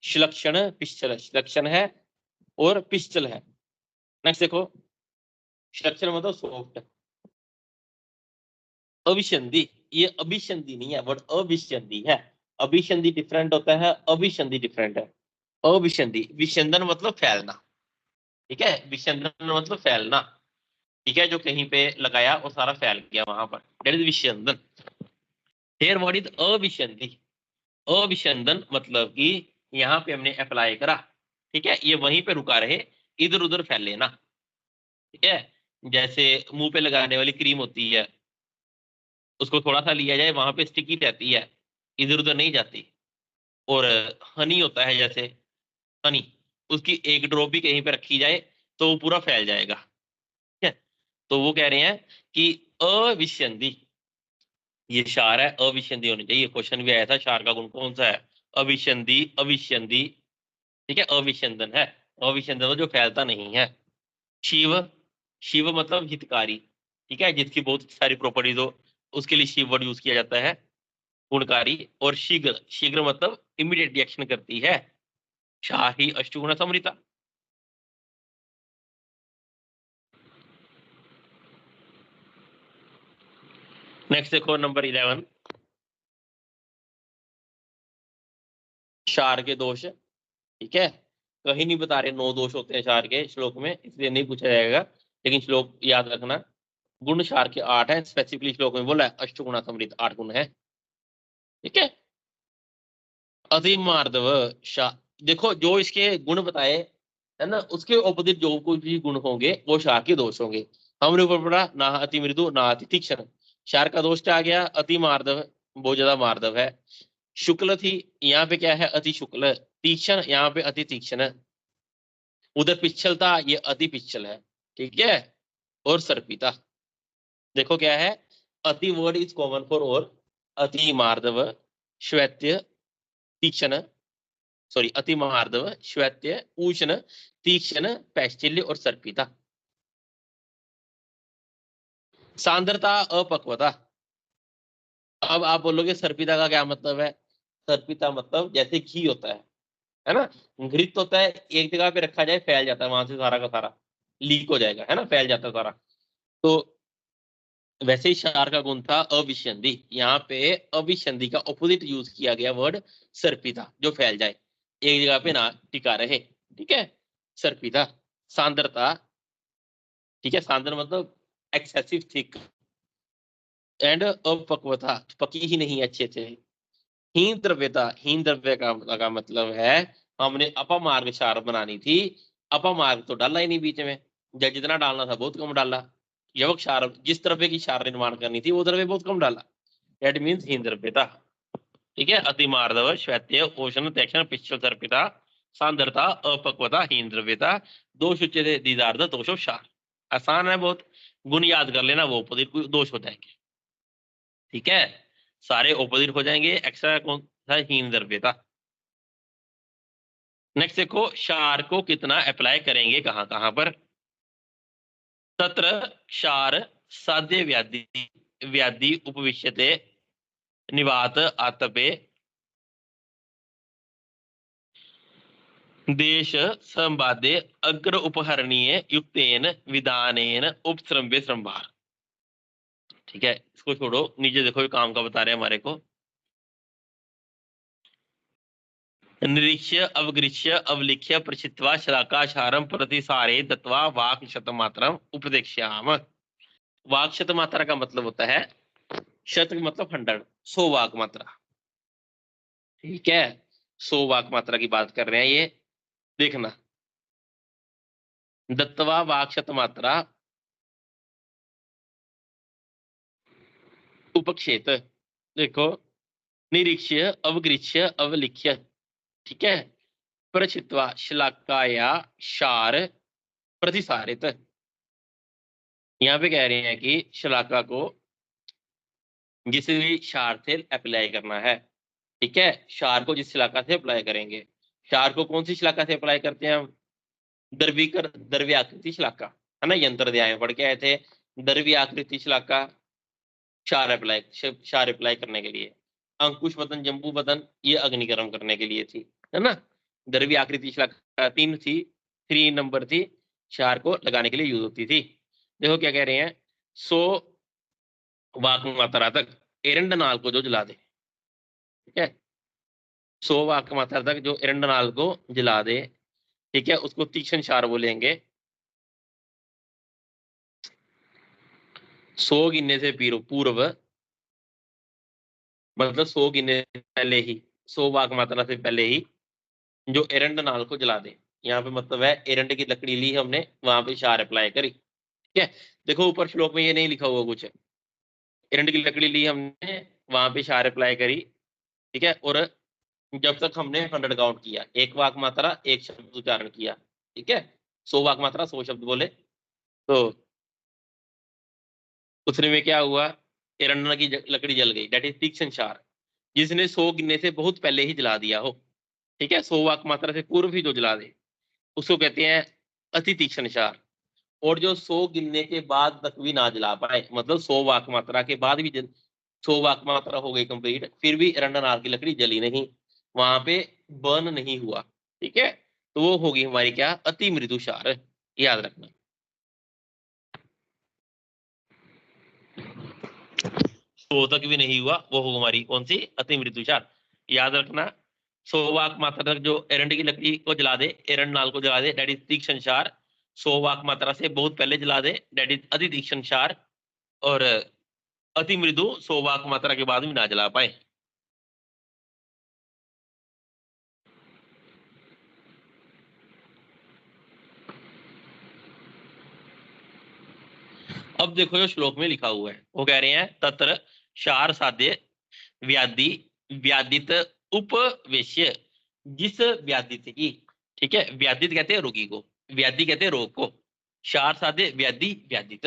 श्लक्षण पिश्चल, श्लक्षण है और पिश्चल है। नेक्स्ट देखो, श्लक्षण मतलब सॉफ्ट। अभिसंधि, ये अभिसंधि नहीं है, बट अभिसंधि है। अभिसंधि डिफरेंट होता है, अभिसंधि डिफरेंट है। अभिसंधि, विसंधन मतलब फैलना। ठीक है, विसंधन मतलब फैलना। ठीक है, जो कहीं पे लगाया वो सारा फैल गया वहां पर, दैट इज विसंधन। हेयर व्हाट इज अभिसंधि? अभिसंधन मतलब कि यहाँ पे हमने अप्लाई करा, ठीक है, ये वहीं पे रुका रहे, इधर उधर फैले ना। ठीक है, जैसे मुंह पे लगाने वाली क्रीम होती है, उसको थोड़ा सा लिया जाए वहां पे स्टिकी रहती है, इधर उधर नहीं जाती। और हनी होता है, जैसे हनी, उसकी एक ड्रॉप भी कहीं पे रखी जाए तो वो पूरा फैल जाएगा। ठीक है, तो वो कह रहे हैं कि अविसंधि ये क्षार है, अविसंधि होनी चाहिए। क्वेश्चन भी आया था, क्षार का गुण कौन सा है? अविसंधि, अविसंधि। ठीक है, अविसंधन है, अविसंधन जो फैलता नहीं है। शिव, शिव मतलब हितकारी। ठीक है, जिसकी बहुत सारी प्रॉपर्टीज हो उसके लिए शिव वर्ड यूज किया जाता है, गुणकारी। और शीघ्र, शीघ्र मतलब इमीडिएट रिएक्शन करती है, शाही अष्टगुण समृता। नेक्स्ट देखो नंबर 11, क्षार के दोष। ठीक है, कहीं नहीं बता रहे 9 दोष होते हैं क्षार के श्लोक में, इसलिए नहीं पूछा जाएगा, लेकिन श्लोक याद रखना। गुण क्षार के 8 है, स्पेसिफिकली श्लोक में बोला है अष्टगुणा समृद्ध 8 गुण है। ठीक है, अधिमार्दव देखो जो इसके गुण बताए है ना, उसके ऑपोजिट जो कोई भी गुण होंगे वो क्षार के दोष होंगे। हमने ऊपर पढ़ा ना अति मृदु ना अति तीक्ष्ण, क्षार का दोष क्या आ गया? अति मार्दव, बहुत ज्यादा मार्दव है। शुक्ल थी, यहाँ पे क्या है? अति शुक्ल। तीक्ष्ण, यहाँ पे अति तीक्ष्ण। उधर पिछल था, ये अति पिछल है। ठीक है, और सर्पिता देखो क्या है, अति वर्ड इज कॉमन फॉर और, अति मार्दव, श्वेत्य, तीक्ष्ण, सॉरी अति मार्दव, श्वेत्य, उष्ण, तीक्ष्ण, पैश्चिल्य और सर्पिता। सांद्रता, अपक्वता। अब आप बोलोगे सर्पिता का क्या मतलब है? सर्पिता मतलब जैसे घी होता है ना, घृत होता है, एक जगह पे रखा जाए फैल जाता है, वहां से सारा का सारा लीक हो जाएगा, है ना, फैल जाता है सारा। तो वैसे ही क्षार का गुण था अविसंधि, यहाँ पे अविसंधि का ऑपोजिट यूज किया गया वर्ड सर्पिता, जो फैल जाए, एक जगह पे ना टिका रहे। ठीक है, सर्पिता। सांद्रता, ठीक है, सांद्र मतलब एक्सेसिव थिक। एंड अपक्वता, पकी ही नहीं अच्छे से। हीन द्रव्यता, हीन द्रव्य का मतलब है हमने अपमार्ग क्षार बनानी थी, अपमार्ग तो डाला ही नहीं बीच में, जितना डालना था बहुत कम डाला। यवक क्षार, जिस द्रव्य की क्षार निर्माण करनी थी वो द्रव्य बहुत कम डाला, दैट मीन्स हीन द्रव्यता। ठीक है, अतिमार्दव, श्वेत्य, उष्ण, तीक्ष्ण, पिच्छल, सर्पिता, सांद्रता, अपक्वता, हीन द्रव्यता, दोष उच्चते, दीज आर द दोष ऑफ क्षार। आसान है बहुत, गुण याद कर लेना, वो अपोजिट दोष हो जाएंगे। ठीक है, सारे अपोजिट हो जाएंगे, एक्स्ट्रा कौन सा, हीन द्रव्यता। नेक्स्ट देखो, क्षार को कितना अप्लाई करेंगे, कहां कहां पर। तत्र क्षार साध्य व्याधि व्याधि उपविश्यते निवात आतपे देश संवादे अग्र उपहरणीय युक्तेन विधानेन उपश्रम्य संभार। ठीक है, इसको छोड़ो, नीचे देखो ये काम का बता रहे हैं हमारे को। निरीक्ष्य अवगृह्य अवलिख्य प्रचित्वा शलाकाशारम प्रतिसारे दत्वा वाक शतमात्रम उपदेक्ष्याम। वाक शत मात्रा का मतलब होता है, शत मतलब 100, 100 वाक मात्रा। ठीक है, 100 वाक मात्रा की बात कर रहे हैं ये, देखना। दत्वा वाक शत मात्रा उपक्षेत, देखो, निरीक्ष्य अवगृह्य अवलिख्य, ठीक है, प्रचित्वा शलाकाया शार प्रतिसारित। यहाँ पे कह रहे हैं कि शलाका को जिस भी क्षार से अप्लाई करना है। ठीक है, क्षार को जिस शलाका से अप्लाई करेंगे, क्षार को कौन सी शलाका से अप्लाई करते हैं हम, द्रव्याकृति शलाका, है ना, यंत्र अध्याय में पढ़ के आए थे। द्रव्याकृति शलाका क्षार अप्लाई करने के लिए, अंकुश बदन, जम्बू बदन, ये अग्निकर्म करने के लिए थी, है ना। द्रव्याकृति शलाका 3 थी, 3 नंबर थी, क्षार को लगाने के लिए यूज होती थी। देखो क्या कह रहे हैं, 100 वाक मात्रा तक एरंडनाल को जो जला दे, ठीक है, 100 वाक मात्रा तक जो एरंडनाल को जला दे, ठीक है, उसको तीक्ष्ण क्षार बोलेंगे। 100 गिनने से पूर्व, मतलब 100 गिनने से पहले ही, 100 वाक मात्रा से पहले ही जो एरंडनाल को जला दे। यहाँ पे मतलब है एरंड की लकड़ी ली हमने, वहां पे क्षार अप्लाई करी। ठीक है, देखो ऊपर श्लोक में ये नहीं लिखा हुआ कुछ, एरंड की लकड़ी ली हमने, वहां पे क्षार अप्लाई करी। ठीक है, और जब तक हमने 100 काउंट किया, 1 वाक मात्रा 1 शब्द उच्चारण किया। ठीक है, 100 वाक मात्रा 100 शब्द बोले, तो उतने में क्या हुआ, एरंडना की लकड़ी जल गई, दैट इज तीक्ष्ण क्षार। जिसने 100 गिनने से बहुत पहले ही जला दिया हो, ठीक है, 100 वाक मात्रा से पूर्व ही जो जला दे, उसको कहते हैं अति तीक्ष्ण क्षार। और जो 100 गिनने के बाद तक भी ना जला पाए, मतलब 100 वाक मात्रा के बाद भी 100 वाक मात्रा हो गई कंप्लीट, फिर भी एरंडनाल की लकड़ी जली नहीं, वहां पे बर्न नहीं हुआ, ठीक है, तो वो होगी हमारी क्या, अति मृदु क्षार, याद रखना। 100 तक भी नहीं हुआ, वो होगी हमारी कौन सी, अति मृदु क्षार, याद रखना। 100 वाक मात्रा तक जो एरंड की लकड़ी को जला दे, एरंडनाल को जला दे, दैट इज तीक्ष्ण क्षार। 100 वाक मात्रा से बहुत पहले जला दे, दैट इज अति तीक्ष्ण क्षार। और अति मृदु 100 वाक मात्रा के बाद भी ना जला पाए। अब देखो जो श्लोक में लिखा हुआ है, वो कह रहे हैं तत्र क्षार साध्य व्याधि व्याधित उपवेश्य, जिस व्याधित की, ठीक है, व्याधित कहते हैं रोगी को, व्याधि कहते हैं रोग को, क्षार साध्य व्याधि व्याधित,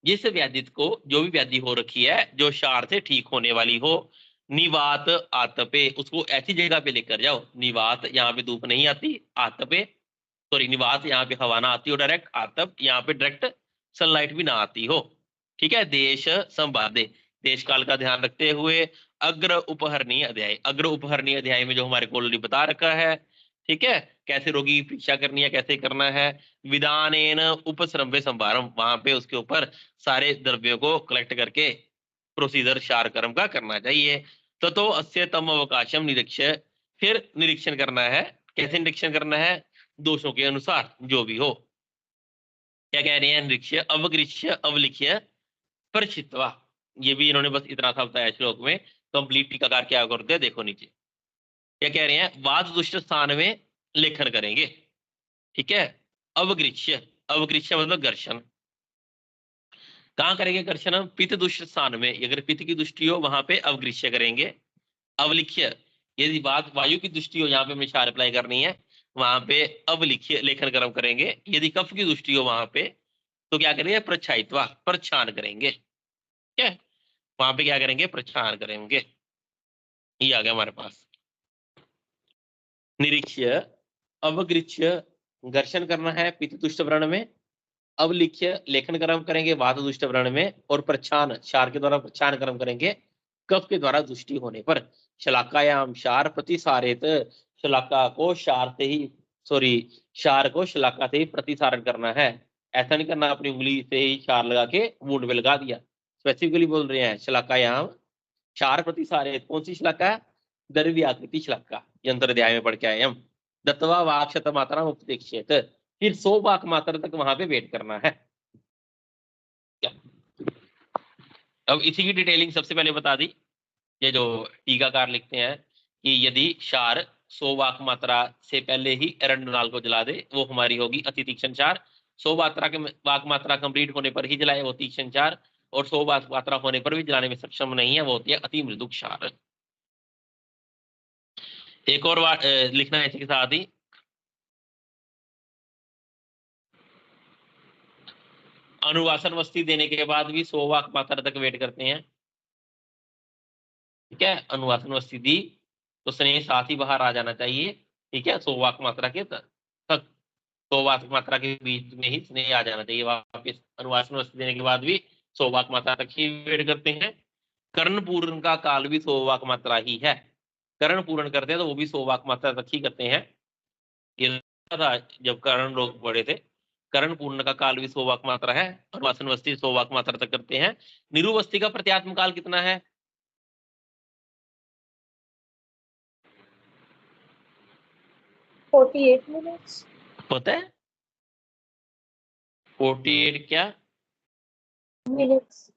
जिस व्याधित को, जो भी व्याधि हो रखी है जो क्षार से ठीक होने वाली हो, निवात आतपे, उसको ऐसी जगह पे लेकर जाओ, निवात यहाँ पे धूप नहीं आती, आतपे, सॉरी, निवात यहाँ पे हवा ना आती हो डायरेक्ट, आतप यहाँ पे डायरेक्ट सनलाइट भी ना आती हो। ठीक है, देश संवादे, देश काल का ध्यान रखते हुए, अग्र उपहरणीय अध्याय, अग्र उपहरणीय अध्याय में जो हमारे को ऑलरेडी बता रखा है, ठीक है, कैसे रोगी की परीक्षा करनी है, कैसे करना है, विधानेन उपश्रम्य संभारम, वहां पे उसके ऊपर सारे द्रव्यों को कलेक्ट करके प्रोसीजर क्षार कर्म का करना चाहिए। तो अस्य तम अवकाशम निरीक्ष्य, फिर निरीक्षण करना है, कैसे निरीक्षण करना है, दोषों के अनुसार जो भी हो। क्या कह रहे हैं, निरीक्ष्य अवगृह्य अवलिख्य परचित्वा, ये भी इन्होंने बस इतना सा बताया श्लोक में, कंप्लीट टीकाकार क्या करते हैं, देखो नीचे क्या कह रहे हैं, वाद दुष्ट स्थान में लेखन करेंगे। ठीक है, अवगृह्य, अवगृह्य मतलब घर्षण, कहाँ करेंगे घर्षण हम, पित्त दुष्ट स्थान में, अगर पित्त की दृष्टि हो वहां पे अवगृह्य करेंगे। अवलिख्य, यदि बात वायु की दृष्टि हो, यहाँ पे हमें क्षार अप्लाई करनी है, वहां पे अब लिखिए लेखन कर्म करेंगे। यदि कफ की दृष्टि हो वहां पे तो क्या करेंगे, प्रच्छायित्वा, प्रच्छान करेंगे। ठीक है, वहां पे क्या करेंगे, प्रच्छान करेंगे। ये आ गया हमारे पास। निरीक्ष्य, अवगृह्य, घर्षण करना है पितृतुष्ट वर्ण में। अवलिख्य, लेखन कर्म करेंगे वातदुष्ट वर्ण में। और प्रच्छान, क्षार के द्वारा प्रच्छान कर्म करेंगे कफ के द्वारा दृष्टि होने पर। शलाकायाम क्षार प्रतिसारित, शलाका को क्षार से ही, सॉरी, क्षार को शलाका से ही प्रतिसारण करना है। ऐसा नहीं करना अपनी उंगली से ही क्षार लगा के वुंड में लगा दिया। स्पेसिफिकली बोल रहे हैं शलाकायाम क्षार प्रतिसारित। कौन सी शलाका, द्रव्य आकृति शलाका, यंत्र अध्याय में पढ़ के आए हम। दत्वा वाक्षत मात्रा उपदेक्षित, फिर 100 वाक मात्रा तक वहां पे वेट करना है। क्या, अब इसी की डिटेलिंग सबसे पहले बता दी। ये जो टीकाकार लिखते हैं कि यदि क्षार 100 वाक मात्रा से पहले ही एरंडनाल को जला दे वो हमारी होगी अति तीक्ष्ण क्षार। 100 वाक मात्रा कंप्लीट होने पर ही जलाए वो तीक्ष्ण क्षार। और 100 वाक मात्रा होने पर भी जलाने में सक्षम नहीं है वो होती है अति मृदु क्षार। एक और लिखना है इसके साथ ही, अनुवासन वस्ती देने के बाद भी 100 वाक मात्रा तक वेट करते हैं। ठीक है, अनुवासन वस्ती दी तो स्नेह साथ ही बाहर आ जाना चाहिए। ठीक है, 100 वाक मात्रा के तक 100 वाक मात्रा के बीच में ही स्नेह आ जाना चाहिए। वापिस अनुवासन वस्ती देने के बाद भी 100 वाक मात्रा तक ही वेट करते हैं। कर्ण पूर्ण का काल भी 100 वाक मात्रा ही है। कर्ण पूर्ण करते हैं तो वो भी 100 वाक मात्रा तक ही करते हैं। ये था जब कर्ण लोग बड़े थे। कर्ण पूर्ण का काल भी 100 वाक मात्रा है। अनुवासन वस्ती 100 वाक मात्रा तक करते हैं। निरुवस्ती का प्रत्यात्म काल कितना है? 48 मिनट्स। पता है? 48 क्या मिनट्स।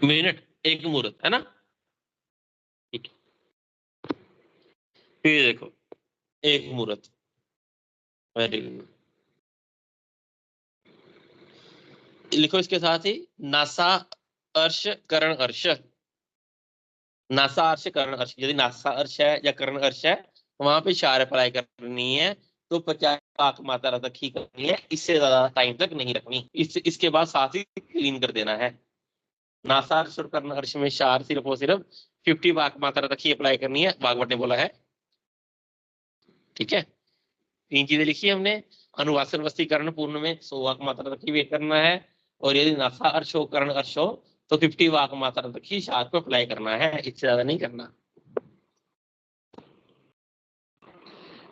मिनट, एक मुहूर्त है ना। ठीक है, फिर देखो एक मुहूर्त, वेरी गुड। लिखो इसके साथ ही नासा अर्श कर्ण अर्श। नासा अर्श कर्ण अर्श, यदि नासा अर्श है या कर्ण अर्श है वहां पे क्षार अप्लाई करनी है तो 50 वाक मात्रा तक ही करनी है, इससे ज्यादा टाइम तक नहीं रखनी। इसके बाद साथ ही क्लीन कर देना है। नासा अर्श और कर्ण अर्श में क्षार सिर्फ और सिर्फ 50 वाक मात्रा तक ही अप्लाई करनी है, भागवत ने बोला है। ठीक है, 3 चीजें लिखी है हमने। अनुवासन वस्तीकरण पूर्ण में 100 वाक मात्रा तक ही वेट करना है। और यदि नासा अर्श हो कर्ण अर्श हो तो 50 वाक मात्रा तक ही क्षार को अप्लाई करना है, इससे ज्यादा नहीं करना।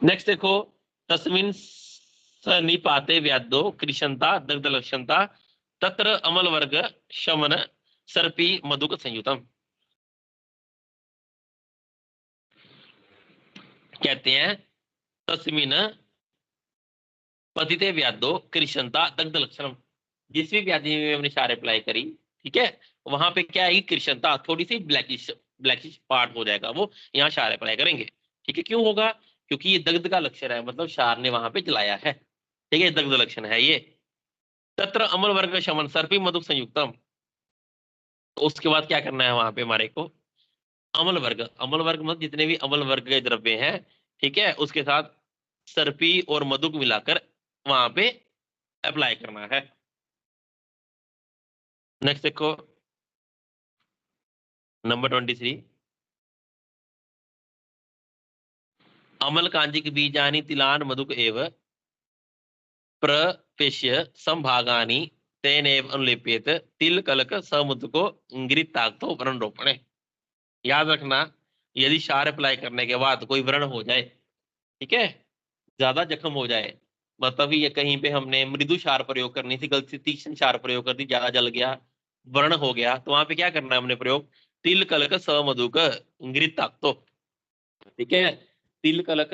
नेक्स्ट देखो, तस्मिन् सन्निपाते व्याधो कृशंता दग्ध लक्षणता तत्र अमल वर्ग शमन सर्पी मधुक संयुतम। कहते हैं तस्मिन् पतिते व्याधो कृशंता दग्ध लक्षणम, जिस भी व्याधि में हमने क्षार अप्लाई करी, ठीक है, वहां पे क्या है, कृशंता, थोड़ी सी ब्लैकिश ब्लैकिश पार्ट हो जाएगा वो, यहाँ क्षार अप्लाई करेंगे। ठीक है, क्यों होगा? क्योंकि ये दग्ध का लक्षण है, मतलब क्षार ने वहां पे जलाया है। ठीक है, दग्ध लक्षण है ये। तत्र अमल वर्ग शमन सर्पी मधुक संयुक्तम, तो उसके बाद क्या करना है वहां पे हमारे को, अमल वर्ग, अमल वर्ग मतलब जितने भी अमल वर्ग के द्रव्य हैं, ठीक है, उसके साथ सर्पी और मधुक मिलाकर वहां पे अप्लाई करना है। नेक्स्ट देखो नंबर 23, अमल कांजिक बीजानि तिलान मधुक एव प्रपेश्य संभागानि तेनेव अनुलेप्येत तिल कलक समुद्को इंगिताक्तो व्रण रोपणे। याद रखना, यदि क्षार अप्लाई करने के बाद कोई व्रण हो जाए, ठीक है, ज्यादा जख्म हो जाए, मतलब ये कहीं पे हमने मृदु क्षार प्रयोग करनी थी, गलती से तीक्ष्ण क्षार प्रयोग कर दी, ज्यादा जल गया, व्रण हो गया, तो वहां पे क्या करना है हमने प्रयोग, तिल कलक समधुक इंगिताक्तो। ठीक है, तिल कलक,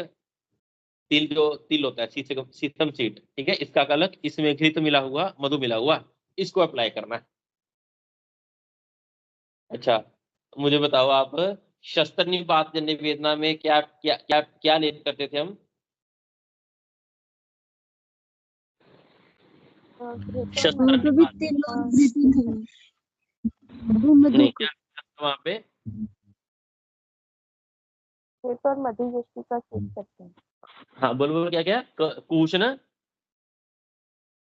तिल जो तिल होता है शीशम सीड, ठीक है, इसका कलक, इसमें घृत मिला हुआ, मधु मिला हुआ, इसको अप्लाई करना है। अच्छा, मुझे बताओ आप, शस्त्र निपात जन्य वेदना में क्या क्या क्या क्या लेप करते थे हम? शस्त्र कभी निपात तिल और घृत नहीं, वो मधु नहीं, को। क्या वहां पे पेपर मधु जस्टी का चेक करते हैं। हाँ बोल बोल क्या क्या कुशन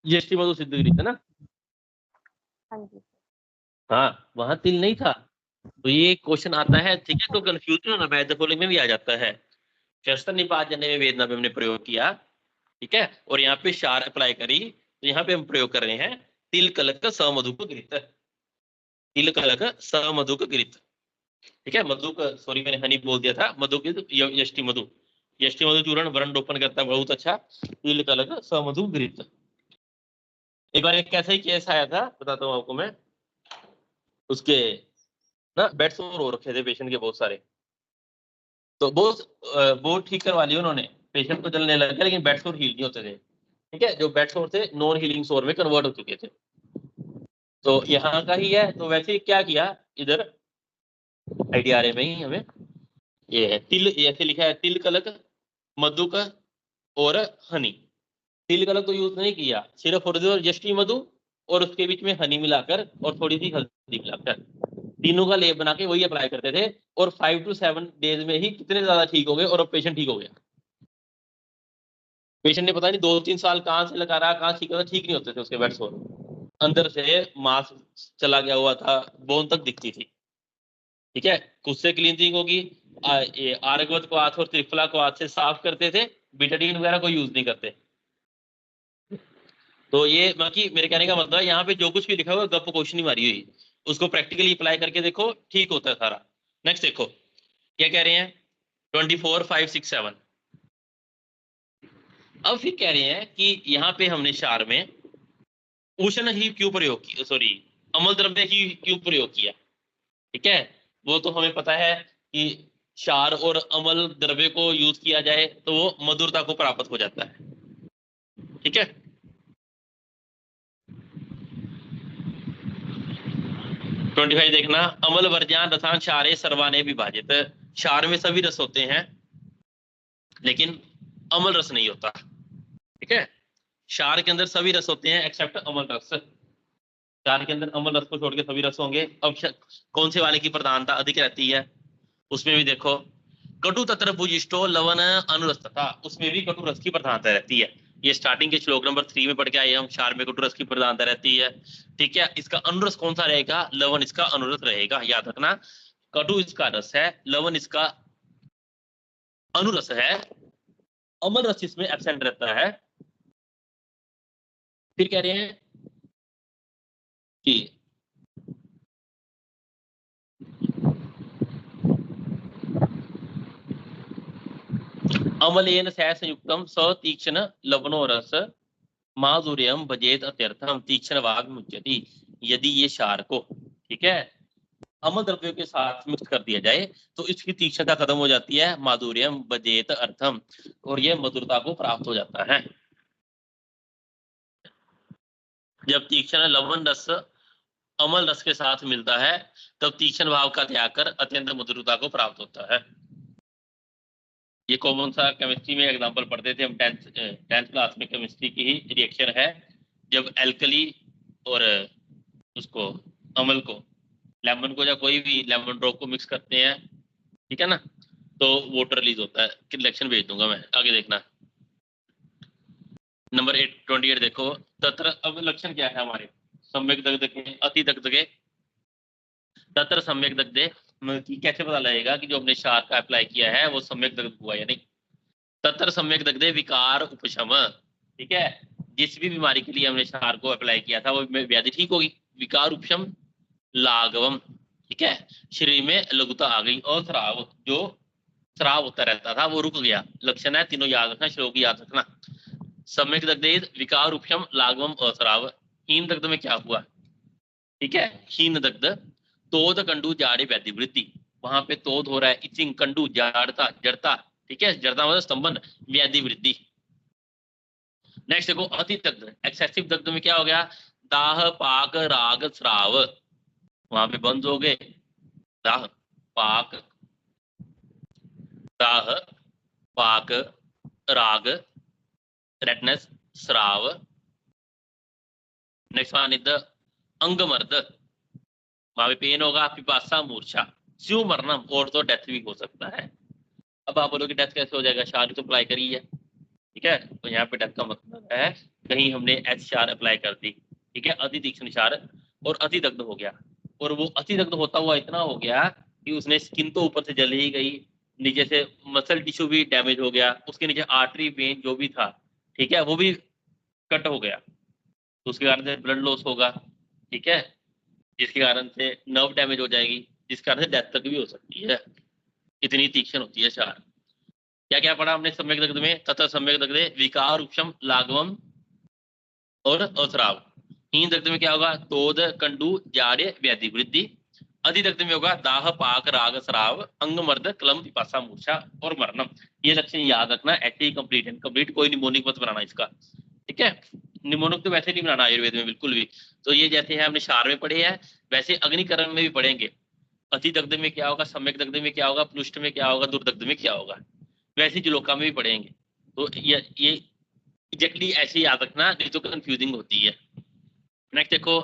यष्टि मधु सिद्ध गृहीत है ना। हाँ जी। हाँ वहां तिल नहीं था, तो ये क्वेश्चन आता है, ठीक है। तो कंफ्यूज नहीं होना, मैथ फॉलोइंग में भी आ जाता है। शस्त्र निपात जने में वेदना में हमने प्रयोग किया, ठीक है, और यहाँ पे शार अप्लाई करी, तो यहाँ पे हम प्रयोग कर रहे हैं तिल कलक समधुक गृहीत, तिल कलक समधुक गृहीत, ठीक है। मधु का, सॉरी मैंने हनी बोल दिया था, मधु की यष्टि मधु, यष्टि मधु चूर्ण वर्ण रोपण करता है, बहुत अच्छा। तिल कलक समधु गृहीत। एक बार एक कैसा ही केस आया था, बताता हूँ आपको मैं। उसके ना बेड सोर हो रखे थे पेशेंट के बहुत सारे, तो वो ठीक करवा लिया उन्होंने, पेशेंट को जलने लग गया, लेकिन बेड सोर हील नहीं होते थे, ठीक है। जो बेड सोर थे नॉन हीलिंग सोर में कन्वर्ट हो चुके थे। तो यहाँ का ही है, तो वैसे क्या किया इधर IDRA में ही हमें, ये है तिल, ऐसे लिखा है तिल कलक मधुक और हनी। तिल कलक तो यूज नहीं किया, सिर्फ और यष्टि मधु और उसके बीच में हनी मिलाकर और थोड़ी सी हल्दी मिलाकर, तीनों का लेप बना के वही अप्लाई करते थे, और 5 to 7 डेज में ही कितने ज्यादा ठीक हो गए, और अब पेशेंट ठीक हो गया। पेशेंट ने पता नहीं 2-3 साल कहाँ से लगा रहा, कहाँ ठीक होता, ठीक नहीं होते थे उसके बेड सोर, अंदर से मांस चला गया हुआ था, बोन तक दिखती थी, ठीक है। उससे क्लींजिंग होगी। ये आर्गवत को हाथ और त्रिफला को हाथ से साफ करते थे, बिटाडीन वगैरह को यूज नहीं करते। तो ये बाकी मेरे कहने का मतलब है, यहाँ पे जो कुछ भी लिखा हुआ गप क्वेश्चन ही मारी हुई, उसको प्रैक्टिकली अप्लाई करके देखो, ठीक होता है सारा। नेक्स्ट देखो क्या कह रहे हैं, 24, 5, 6, 7। अब फिर कह रहे हैं कि यहाँ पे हमने शार में उष्ण ही क्यों प्रयोग किया, सॉरी अमल द्रव्य ही क्यों प्रयोग किया, ठीक है। वो तो हमें पता है कि क्षार और अम्ल द्रव्य को यूज किया जाए तो वो मधुरता को प्राप्त हो जाता है, ठीक है। 25 देखना, अमल वर्ज्यान रसान क्षारे सर्वाने विभाजित। क्षार में सभी रस होते हैं, लेकिन अमल रस नहीं होता, ठीक है। क्षार के अंदर सभी रस होते हैं एक्सेप्ट अमल रस, क्षार के अंदर अमल रस को छोड़ के सभी रस होंगे। अब कौन से वाले की प्रधानता अधिक रहती है, उसमें भी देखो, कटु तत्र भुजिष्टो लवन अनुरस्तता, उसमें भी कटु रस की प्रधानता रहती है। ये स्टार्टिंग के श्लोक नंबर 3 में पढ़ के आए हम, क्षार में कटु रस की प्रधानता रहती है, ठीक है। इसका अनुरस कौन सा रहेगा, लवन इसका अनुरस रहेगा, याद रखना। कटु इसका रस है, लवन इसका अनुरस है, अमल रस इसमें एब्सेंट रहता है। फिर कह रहे हैं कि अमलेन सह संयुक्तम सतीक्ष्ण लवनो रस माधुर्यम भजेत अत्यर्थम तीक्ष्ण वाग मुच्यति। यदि ये क्षार को, ठीक है, अमल द्रव्यों के साथ मिक्स कर दिया जाए तो इसकी तीक्ष्णता खत्म हो जाती है, माधुर्यम भजेत अर्थम, और ये मधुरता को प्राप्त हो जाता है। जब तीक्ष्ण लवण रस अमल रस के साथ मिलता है तब तीक्ष्ण भाव का त्याग कर अत्यंत मधुरता को प्राप्त होता है। ये कॉमन सा केमिस्ट्री में एग्जांपल पढ़ते थे हम, 10th क्लास में केमिस्ट्री की ही रिएक्शन है, जब एल्कली और उसको अमल को, लेमन को या कोई भी लेमन ड्रॉप को मिक्स करते हैं, ठीक है ना, तो वाटर रिलीज होता है। रिएक्शन भेज दूंगा मैं, आगे देखना। नंबर 28 देखो, तत्र, अब लक्षण क्या है हमारे, सम्यक दग्धके अति दग्धके, तत्र सम्यक दग्धे, कैसे पता लगेगा कि जो हमने क्षार का अप्लाई किया है वो सम्यक दग्ध हुआ या नहीं। तत्र सम्यक दग्धे विकार उपशम, ठीक है, जिस भी बीमारी के लिए हमने क्षार को अप्लाई किया था वो व्याधि ठीक होगी। विकार उपशम लाघवम, ठीक है, शरीर में लघुता आ गई, और स्राव, जो स्राव होता रहता था वो रुक गया। लक्षण है तीनों याद रखना, श्लोक याद रखना। सम्यक दग्धे विकार उपशम लाघवम अस्राव। हीन दग्ध में क्या हुआ, ठीक है, हीन दग्ध तोद कंडू जाड़े व्याधि वृद्धि, वहां पे तोद हो रहा है, इचिंग, कंडू जाड़ता जड़ता, ठीक है, जड़ता मतलब स्तंभन, व्याधि वृद्धि। नेक्स्ट देखो अति दग्ध, एक्सेसिव दग्ध में क्या हो गया, दाह पाक राग स्राव, वहां पे बंद हो गए, दाह पाक, दाह पाक राग रेडनेस स्राव। नेक्स्ट वन इज द अंगमर्द, वहां पे पेन होगा, पिपासा मूर्छा, स्यू मरणम, और तो डेथ भी हो सकता है। अब आप बोलोगे डेथ कैसे हो जाएगा, शार तो अप्लाई करी है, ठीक है। तो यहाँ पे डेथ का मतलब है कहीं हमने एच शार अप्लाई कर दी, ठीक है, अति तीक्ष्ण शार, और अति दग्ध हो गया, और वो अति दग्ध होता हुआ इतना हो गया कि उसने स्किन तो ऊपर से जल ही गई, नीचे से मसल टिश्यू भी डैमेज हो गया, उसके नीचे आर्टरी वेन जो भी था, ठीक है, वो भी कट हो गया, तो उसके कारण से ब्लड लॉस होगा, ठीक है, जिसके कारण से नर्व डैमेज हो जाएगी, जिस कारण से डेथ तक भी हो सकती है, इतनी तीक्ष्ण होती है शार। क्या क्या पढ़ा हमने सम्यक दग्ध में, तथा सम्यक दग्धे विकार उपशम लाघवम और असराव। हीन दग्ध में क्या होगा, तोद कंडू जाड़े व्याधि वृद्धि। अति दग्ध में होगा दाह पाक राग स्राव अंग मर्द क्लम पिपासा मूर्छा और मरणम। ये लक्षण याद रखना, ऐसे ही कंप्लीट एंड कंप्लीट, कोई निमोनिक मत बनाना इसका, ठीक है। निमोनिक तो वैसे नहीं बनाना आयुर्वेद में बिल्कुल भी। तो ये जैसे है हमने शार में पढ़े हैं, वैसे अग्निकरण में भी पढ़ेंगे। अति दग्ध में क्या होगा, सम्यक दग्ध में क्या होगा, प्लुष्ट में क्या होगा, दुर्दग्ध में क्या होगा, वैसे जुलोका में भी पढ़ेंगे। तो ये एग्जैक्टली ऐसे ही याद रखना, नहीं तो कंफ्यूजिंग होती है। नेक्स्ट देखो,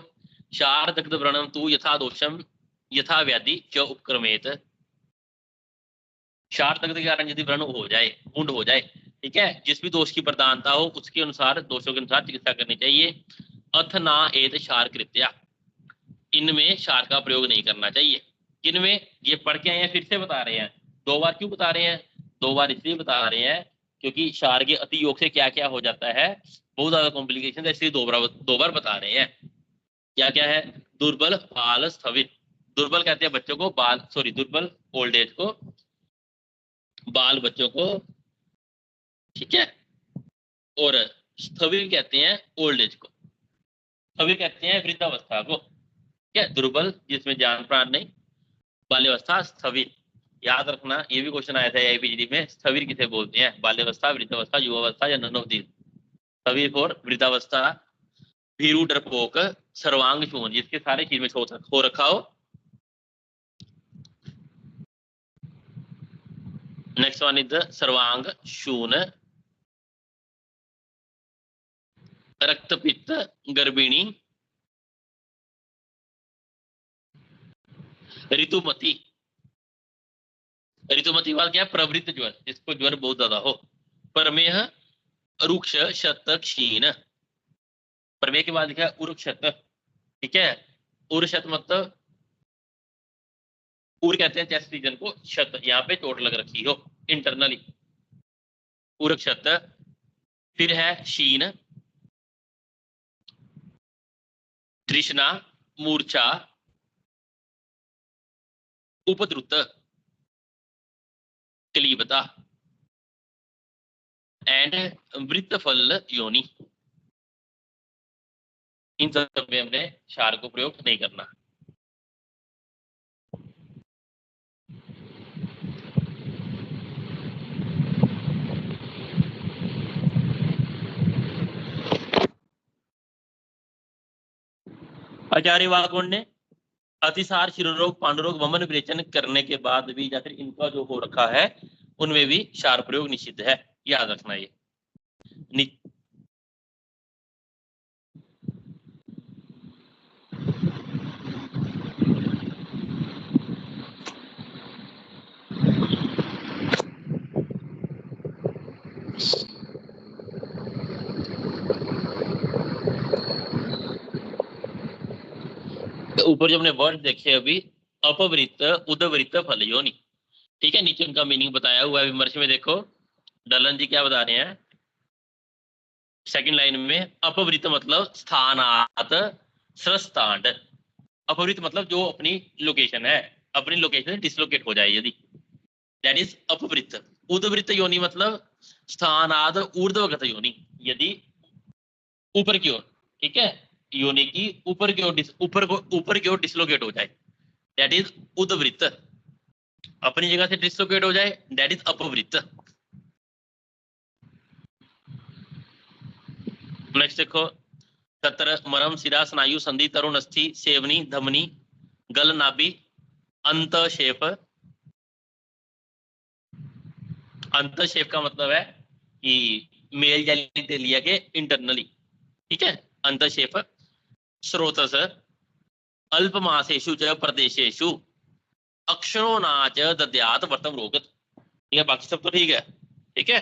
शार दग्ध व्रणम तू यथा दोषम यथा व्याधि च उपक्रमेत। शार दग्ध के कारण यदि व्रण हो जाए, वुंड हो जाए, ठीक है, जिस भी दोष की प्रधानता हो उसके अनुसार, दोषों के अनुसार चिकित्सा करनी चाहिए। अथ ना एत शार कृत्या, इनमें शार का प्रयोग नहीं करना चाहिए। किनमें, ये पढ़ के आए हैं, फिर से बता रहे हैं। 2 बार क्यों बता रहे हैं, 2 बार इसलिए बता रहे हैं क्योंकि शार के अति योग से क्या क्या हो जाता है, बहुत ज्यादा कॉम्प्लिकेशन है, इसलिए 2 बार बता रहे हैं। क्या क्या है, दुर्बल बाल स्थविर, दुर्बल कहते हैं बच्चों को, बाल सॉरी दुर्बल ओल्ड एज को, बाल बच्चों को, ठीक है, और स्थविर कहते हैं ओल्ड एज को, स्थविर कहते हैं वृद्धावस्था को, ठीक है, दुर्बल जिसमें जान प्राण नहीं, बाल्यावस्था स्थविर। याद रखना, ये भी क्वेश्चन आया था आईपीजीडी में, स्थविर किसे बोलते हैं, बाल्यावस्था, वृद्धावस्था, युवावस्था या none of these. Sthavira for वृद्धावस्था। भीरू डरपोक सर्वांग शून, जिसके सारे चीज में हो रखा हो। नेक्स्ट वन इज सर्वांग शून। रक्तपित्त गर्भिणी ऋतुमती। ऋतुमती वाला क्या है, प्रवृत्त ज्वर, जिसको ज्वर बहुत ज्यादा हो। प्रमेह रुक्ष शत क्षीण। प्रमेह के बाद लिखा है उर्क्षत, ठीक है, उर्क्षत मतलब, उर कहते हैं चेस्ट रीजन को, शत यहाँ पे चोट लग रखी हो इंटरनली, उर्क्षत। फिर है क्षीण, तृष्णा, मूर्छा, उपद्रुत, क्लीबता एंड वृत्तफल योनि। इन सब में हमने क्षार को प्रयोग नहीं करना। आचार्य वागुण ने अतिसार, शिरोरोग, पांडुरोग, वमन विरेचन करने के बाद भी, या फिर इनका जो हो रखा है उनमें भी क्षार प्रयोग निषिद्ध है, याद रखना ये। ऊपर जो हमने वर्ड देखे अभी, अपवृत्त, उदवृत्त, फल योनि, ठीक है, नीचे उनका मीनिंग बताया हुआ है विमर्श में। देखो डलन जी क्या बता रहे हैं, सेकंड लाइन में, अपवृत्त मतलब स्थानात स्रस्तांड। अपवृत्त मतलब जो अपनी लोकेशन है, अपनी लोकेशन से डिसलोकेट हो जाए यदि, दैट इज अपवृत्त। उदवृत्त योनि मतलब स्थानाद ऊर्ध्वगत योनि, यदि ऊपर की ओर, ठीक है, योनि की ऊपर की ओर, ऊपर की ओर डिसलोकेट हो जाए, दैट इज उदवृत्त। अपनी जगह से डिसलोकेट हो जाए, दैट इज अपवृत्त। नेक्स्ट देखो, तत्र मरम शिरा स्नायु संधि तरुण अस्थि सेवनी धमनी गल नाभि अंतशेप। अंतशेप का मतलब है कि मेल जेलिया के इंटरनली, ठीक है, अंतशेप। स्रोतस अल्पमासेषु च प्रदेशेषु अक्षरो नाच दद्यात वर्तम रोगत। ठीक है, बाकी सब तो ठीक है। ठीक है,